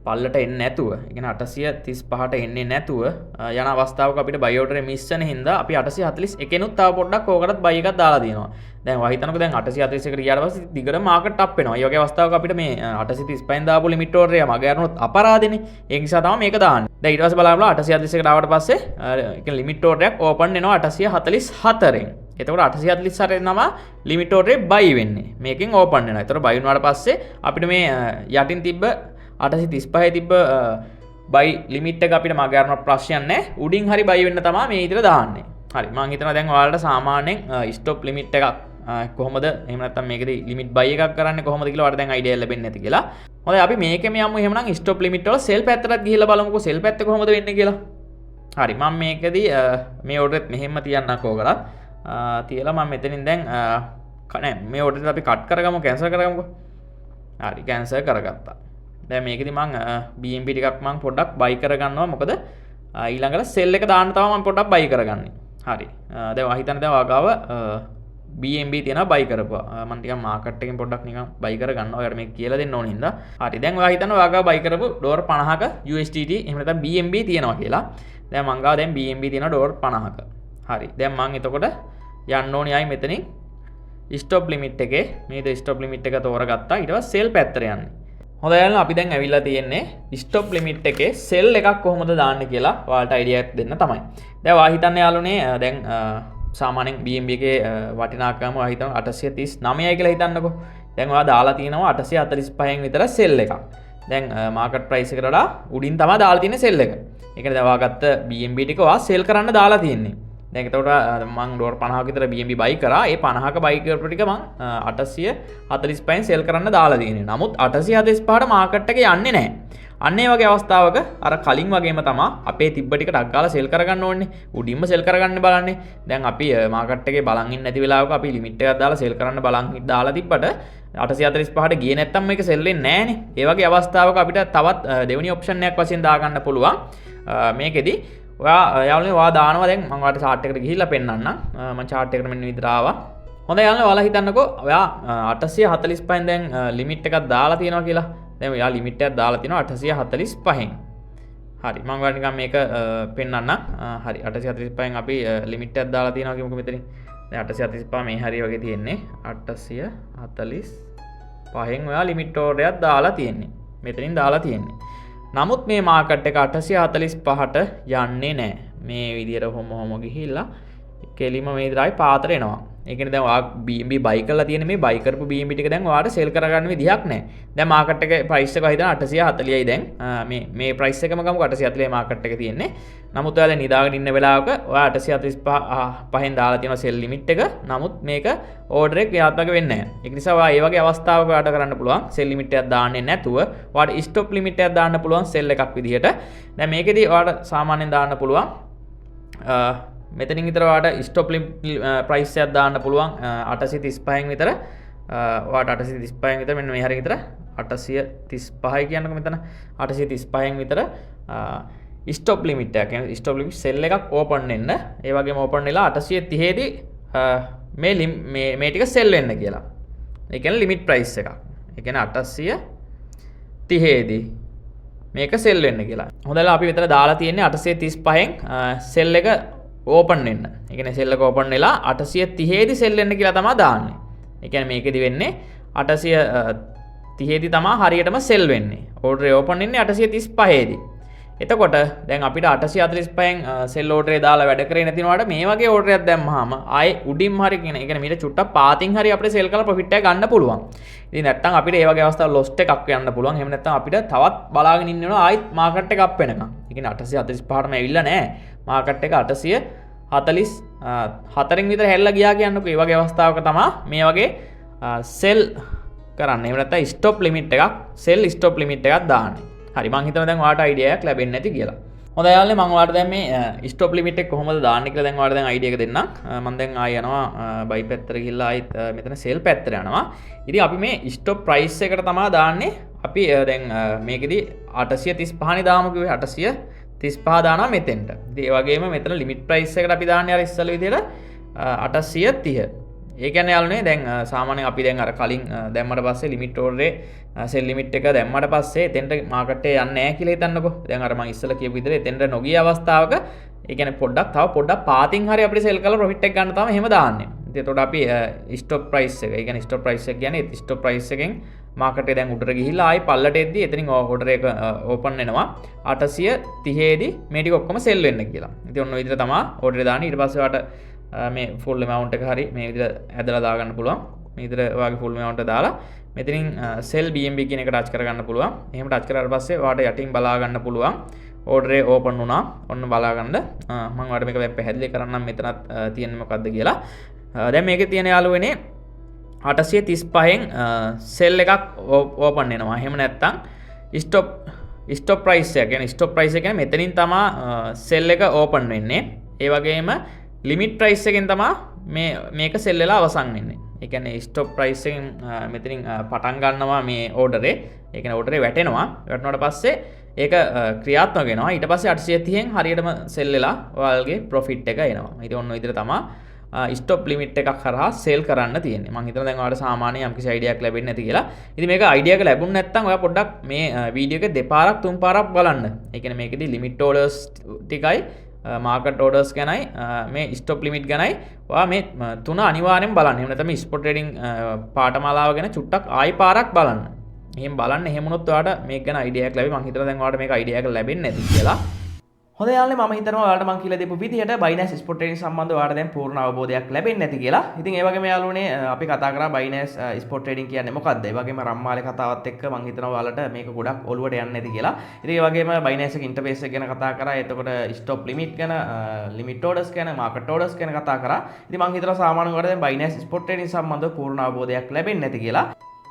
පල්ලට එන්නේ නැතුව, ඒ කියන්නේ 835ට එන්නේ නැතුව යන අවස්ථාවක අපිට බයි ඕඩරේ මිස් වෙන හින්දා අපි 841 නුත් තව පොඩ්ඩක් ඕකටත් බයි එකක් දාලා තියෙනවා. දැන් ඔයා හිතනකො දැන් 841කට ගියාට පස්සේ දිගට මාකට් අප් වෙනවා. ඒ වගේ අවස්ථාවක අපිට මේ 835න් දාපු ලිමිට් ඕඩරේ මග යනොත් අපරාධෙනේ. ඒ නිසා තමයි මේක දාන්නේ. දැන් ඊට පස්සේ බලන්න 841කට ආවට පස්සේ ඒ කියන්නේ ලිමිට් ඕඩරයක් ඕපන් වෙනවා 844න්. එතකොට 848 නම ලිමිට් ඕඩරේ බයි වෙන්නේ. මේකෙන් ඕපන් වෙනවා. එතකොට බයි වුණාට පස්සේ අපිට මේ යටින් තිබ්බ 835 තිබ්බ බයි ලිමිට් එක අපිට මග යන ප්‍රශ්නයක් නැහැ. උඩින් හරි බයි වෙන්න තමයි මේ විදිහට දාන්නේ. හරි. මම හිතනවා දැන් ඔයාලට සාමාන්‍යයෙන් ස්ටොප් ලිමිට් එකක් කොහොමද එහෙම නැත්නම් මේකේ ලිමිට් බයි එකක් කරන්නේ කොහොමද කියලා ඔයාලට දැන් අයිඩියා ලැබෙන්නේ නැති කියලා. හොඳයි අපි මේකෙම යමු එහෙමනම් ස්ටොප් ලිමිට් වල සෙල් පැත්තටත් ගිහිල්ලා බලමුකෝ සෙල් පැත්ත කොහොමද වෙන්නේ කියලා. හරි. මම මේකදී මේ ඕඩරෙත් මෙහෙම තියන්නකෝ කරත් තියලා මම මෙතනින් දැන් නෑ මේ ඕඩරෙත් අපි කට් කරගමු කැන්සල් කරගමුකෝ. හරි කැන්සල් කරගත්තා. දැන් මේකෙදි මම BNB ටිකක් මම පොඩ්ඩක් බයි කරගන්නවා මොකද ඊළඟට සෙල් එක දාන්න තමයි මම පොඩ්ඩක් බයි කරගන්නේ. හරි. දැන් ඔයා හිතන්න දැන් ඔයාගාව BNB තියෙනවා බයි කරපුවා. මම ටිකක් මාකට් එකෙන් පොඩ්ඩක් නිකන් බයි කරගන්නවා. ඔයාලට මේක කියලා දෙන්න ඕන හින්දා. හරි. දැන් ඔයා හිතන්න ඔයාගාව බයි කරපු ඩෝර් 50ක USDT එහෙම නැත්නම් BNB තියෙනවා කියලා. දැන් මං ගාව දැන් BNB තියෙනවා ඩෝර් 50ක. හරි. දැන් මං එතකොට යන්න ඕනේ ආයි මෙතනින් ස්ටොප් ලිමිට් එකේ මේද ස්ටොප් ලිමිට් එක තෝරගත්තා. ඊට පස්සේ සෙල් පැත්තට යන්නේ. හොඳයි යාළුවෝ අපි දැන් ඇවිල්ලා තියෙන්නේ ස්ටොප් ලිමිට් එකේ සෙල් එකක් කොහොමද දාන්නේ කියලා ඔයාලට අයිඩියා එකක් දෙන්න තමයි. දැන් ඔයා හිතන්නේ යාළුවනේ දැන් සාමාන්‍යයෙන් BNB එකේ වටිනාකම ඔයා හිතන 839යි කියලා හිතන්නකෝ. දැන් ඔයා දාලා තියෙනවා 845න් විතර සෙල් එකක්. දැන් මාකට් ප්‍රයිස් එකට වඩා උඩින් තමයි දාලා තියෙන්නේ සෙල් එක. ඒ කියන්නේ දැන් ඔයා ගත්ත BNB ටික ඔයා සෙල් කරන්න දාලා තියෙන්නේ. දැන් එතකොට මම ඩෝර් 50ක විතර BNB බයි කරා. ඒ 50ක බයි කරපු ටික මම 845න් සෙල් කරන්න දාලා තියෙන්නේ. නමුත් 845ට මාකට් එක යන්නේ නැහැ. අන්න ඒ වගේ අවස්ථාවක අර කලින් වගේම තමයි අපේ තිබ්බ ටික ඩක් ගාලා සෙල් කරගන්න ඕනේ. උඩින්ම සෙල් කරගන්න බලන්නේ. දැන් අපි මාකට් එකේ බලන් ඉන්නේ නැති වෙලාවක අපි ලිමිට් එකක් දාලා සෙල් කරන්න බලන් දාලා තිබ්බට 845ට ගියේ නැත්තම් මේක සෙල් වෙන්නේ නැහනේ. ඒ වගේ අවස්ථාවක අපිට තවත් දෙවෙනි ඔප්ෂන් එකක් වශයෙන් දා ගන්න පුළුවන්. මේකෙදි ඔයා දානවා දැන් මම ඔයාලට chart එකට ගිහිල්ලා පෙන්නන්නම්. මම chart එකට මෙන්න විදිහට ආවා. හොඳයි යාළුවෝ ඔයාලා හිතන්නකෝ ඔයා 845න් දැන් ලිමිට් එකක් දාලා තියෙනවා කියලා. දැන් ඔයා ලිමිට් එකක් දාලා තියෙනවා 845න්. හරි මම ඔයාලට නිකන් මේක පෙන්නන්නම්. හරි 845න් අපි ලිමිට් එකක් දාලා තියෙනවා කියමුකෝ මෙතනින්. දැන් 845 මේ හරිය වගේ තියෙන්නේ 845න් ඔයා ලිමිට් ඕඩරයක් දාලා තියෙන්නේ. මෙතනින් දාලා තියෙන්නේ. නමුත් මේ මාකට් එක 845ට යන්නේ නැහැ. මේ විදියට කොහොම ගිහිල්ලා කෙලිම මේ විදිහටයි පාතර එනවා. ඒ කියන්නේ දැන් ඔයා BNB බයි කරලා තියෙන මේ බයි කරපු BNB ටික දැන් ඔයාට සෙල් කරගන්න විදිහක් නැහැ. දැන් මාකට් එකේ ප්‍රයිස් එක හිතන 840යි දැන්. මේ ප්‍රයිස් එකම ගමු 840 මාකට් එක තියෙන්නේ. නමුත් ඔයා දැන් නිදාගෙන ඉන්න වෙලාවක ඔයා 845න් දාලා තියෙන සෙල් ලිමිට් එක. නමුත් මේක ඕඩර් එක ක්‍රියාත්මක වෙන්නේ නැහැ. ඒක නිසා ඔයා මේ වගේ අවස්ථාවක ඔයාට කරන්න පුළුවන් සෙල් ලිමිට් එකක් දාන්නේ නැතුව ඔයාට ස්ටොප් ලිමිට් එකක් දාන්න පුළුවන් සෙල් එකක් විදිහට. දැන් මේකෙදි ඔයාට සාමාන්‍යයෙන් දාන්න පුළුවන් මෙතනින් විතර ඔයාට ස්ටොප් ප්‍රයිස් එකක් දාන්න පුළුවන් 835න් විතර. ඔයාට 835න් විතර මෙන්න මේ හරිය විතර 835යි කියන්නකෝ මෙතන 835න් විතර ස්ටොප් ලිමිට් එකක්. කියන්නේ ස්ටොප් ලිමිට් සෙල් එකක් ඕපන් වෙන්න. ඒ වගේම ඕපන් වෙලා 830 දී මේ ටික සෙල් වෙන්න කියලා. ඒ කියන්නේ ලිමිට් ප්‍රයිස් එකක්. ඒ කියන්නේ 830 දී මේක සෙල් වෙන්න කියලා. හොඳයි අපි විතර දාලා තියෙන්නේ 835න් සෙල් එක ඕපන් වෙන්න. ඒ කියන්නේ සෙල් එක ඕපන් වෙලා 830 දී සෙල් වෙන්න කියලා තමයි දාන්නේ. ඒ කියන්නේ මේකෙදි වෙන්නේ 830 දී තමයි හරියටම සෙල් වෙන්නේ. ඕඩරේ ඕපන් වෙන්නේ 835 දී. එතකොට දැන් අපිට 845න් සෙල් ඕඩරේ දාලා වැඩ කරේ නැතිනවාට මේ වගේ ඕඩරයක් දැම්මහම ආයේ උඩින් හරි කියන. ඒ කියන්නේ මීට චුට්ටක් පාතින් හරි අපිට සෙල් කරලා ප්‍රොෆිට් එක ගන්න පුළුවන්. ඉතින් නැත්තම් අපිට මේ වගේ අවස්ථාවල ලොස්ට් එකක් යන්න පුළුවන්. එහෙම නැත්තම් අපිට තවත් බලාගෙන ඉන්න වෙනවා ආයෙත් මාකට් එක අප් වෙනකම්. ඒ කියන්නේ 845ටම ඇවිල්ලා නැහැ. මාකට් එක 844න් විතර හැල්ලා ගියා කියන්නකෝ. ඒ වගේ අවස්ථාවක තමයි මේ වගේ සෙල් කරන්න. එහෙම නැත්තම් ස්ටොප් ලිමිට් එකක් සෙල් ස්ටොප් ලිමිට් එකක් දාන්න. හරි මං හිතනවා දැන් ඔයාලට අයිඩියා එකක් ලැබෙන්නේ නැති කියලා. හොඳයි යාළුවනේ මම ඔයාලට දැන් මේ ස්ටොප් ලිමිට් එක කොහොමද දාන්නේ කියලා දැන් ඔයාලට දැන් අයිඩියා එක දෙන්නම්. මම දැන් ආයෙ යනවා බයි පැත්තට ගිහිල්ලා ආයෙත් මෙතන සෙල් පැත්තට යනවා. ඉතින් අපි මේ ස්ටොප් ප්‍රයිස් එකට තමයි දාන්නේ. අපි දැන් මේකෙදි 835 නේ දාමු කිව්වේ 835 දානවා මෙතෙන්ට. ඉතින් ඒ වගේම මෙතන ලිමිට් ප්‍රයිස් එකට අපි දාන්නේ අර ඉස්සෙල්ලා විදිහට 830. ඒ කියන්නේ යාළුවනේ දැන් සාමාන්‍යයෙන් අපි දැන් අර කලින් දැම්මට පස්සේ ලිමිට් ඕඩරේ සෙල් ලිමිට් එක දැම්මට පස්සේ එතෙන්ට මාකට් එක යන්නේ නැහැ කියලා හිතන්නකෝ. දැන් අර මම ඉස්සෙල්ලා කියපු විදිහට එතෙන්ට නොගිය අවස්ථාවක ඒ කියන්නේ පොඩ්ඩක් පාතින් හරි අපිට සෙල් කරලා ප්‍රොෆිට් එක ගන්න තමයි එහෙම දාන්නේ. ඉතින් එතකොට අපි ස්ටොප් ප්‍රයිස් එක, ඒ කියන්නේ ස්ටොප් ප්‍රයිස් එක කියන්නේ ස්ටොප් ප්‍රයිස් එකෙන් මාකට් එක දැන් උඩට ගිහිල්ලා ආයි පල්ලට එද්දි එතනින් ඕඩර් එක ඕපන් වෙනවා 830 දී මේ ටික ඔක්කොම සෙල් වෙන්න කියලා. ඉතින් ඔන්න ඔය විදිහට තමයි ඕඩර් එක දාන්නේ. ඊට පස්සේ වාට මේ ෆුල් amount එක හරි මේ විදිහට ඇදලා දාගන්න පුළුවන්. මේ විදිහට ඔයාගේ ෆුල් amount එක දාලා මෙතනින් sell BNB කියන එක ටච් කරගන්න පුළුවන්. එහෙම ටච් කරාට පස්සේ ඔයාට යටින් බලා ගන්න පුළුවන්. ඕඩර් එක ඕපන් වුණා. ඔන්න බලා ගන්න. මම ඔයාලට මේක පැහැදිලි කරන්නම් මෙතනත් තියෙන්නේ මොකද්ද කියලා. දැන් මේකේ තියෙන යාළුවනේ 835න් sell එකක් ඕපන් වෙනවා. එහෙම නැත්නම් stop price එක. කියන්නේ stop price එක කියන්නේ මෙතනින් තමයි sell එක ඕපන් වෙන්නේ. ඒ වගේම ලිමිට් ප්‍රයිස් එකෙන් තමයි මේක සෙල් වෙලා අවසන් වෙන්නේ. ඒ කියන්නේ ස්ටොප් ප්‍රයිස් එකෙන් මෙතනින් පටන් ගන්නවා මේ ඕඩරේ. ඒ කියන්නේ ඕඩරේ වැටෙනවා. වැටුණාට පස්සේ ඒක ක්‍රියාත්මක වෙනවා. ඊට පස්සේ 830න් හරියටම සෙල් වෙලා ඔයාලගේ ප්‍රොෆිට් එක එනවා. ඉතින් ඔන්න ඔය විදිහට තමයි ස්ටොප් ලිමිට් එකක් කරහා සෙල් කරන්න තියෙන්නේ. මම හිතනවා දැන් ඔයාලට සාමාන්‍ය යම්කිසි අයිඩියාවක් ලැබෙන්නේ නැති කියලා. ඉතින් මේක අයිඩියා එක ලැබුණ නැත්නම් ඔයා පොඩ්ඩක් මේ වීඩියෝ එක දෙපාරක් තුන් පාරක් බලන්න. ඒ කියන්නේ මේකෙදි ලිමිට් ඕඩර්ස් ටිකයි මාකට් ඕඩර්ස් ගැනයි මේ ස්ටොප් ලිමිට් ගැනයි ඔයා මේ තුන අනිවාර්යෙන් බලන්න. එහෙම නැත්නම් ස්පොට් ට්‍රේඩින් පාඨමාලාව ගැන චුට්ටක් ආයි පාරක් බලන්න. එහෙම බලන්න. එහෙම වුණොත් ඔයාට මේක ගැන අයිඩියා එකක් ලැබෙයි. මම හිතනවා දැන් ඔයාට මේක අයිඩියා එකක් ලැබෙන්නේ නැති කියලා. හොඳ යාළුවනේ මම හිතනවා ඔයාලට මම කියලා දීපු විදිහට Binance Spot Trading සම්බන්ධව ඔයාලට දැන් පූර්ණ අවබෝධයක් ලැබෙන්නේ නැති කියලා. ඉතින් ඒ වගේම යාළුවනේ අපි කතා කරා Binance Spot Trading කියන්නේ මොකක්ද? ඒ වගේම රම්මාලේ කතාවත් එක්ක මම හිතනවා ඔයාලට මේක ගොඩක් ඔළුවට යන්නේ නැති කියලා. ඉතින් ඒ වගේම Binance එක ඉන්ටර්ෆේස් එක ගැන කතා කරා. එතකොට stop limit ගැන, limit orders ගැන, market orders ගැන කතා කරා. ඉතින් මම හිතනවා සාමාන්‍යයෙන් ඔයාලට දැන් Binance Spot Trading සම්බන්ධව පූර්ණ අවබෝධයක් ලැබෙන්නේ නැති කියලා.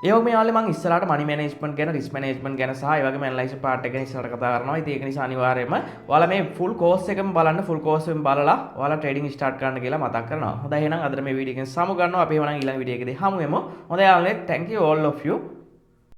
ඒ වගේම යාළුවනේ මම ඉස්සරහට money management ගැන, risk management ගැන සහ ඒ වගේම analysis part එක ගැන ඉස්සරහට කතා කරනවා. ඉතින් ඒක නිසා අනිවාර්යයෙන්ම ඔයාලා මේ full course එකම බලන්න, full course එකම බලලා ඔයාලා trading start කරන්න කියලා මතක් කරනවා. හොඳයි එහෙනම් අද මේ වීඩියෝ එකෙන් සමු ගන්නවා. අපි එහෙනම් ඊළඟ වීඩියෝ එකේදී හමු වෙමු. හොඳයි යාළුවනේ, thank you all of you.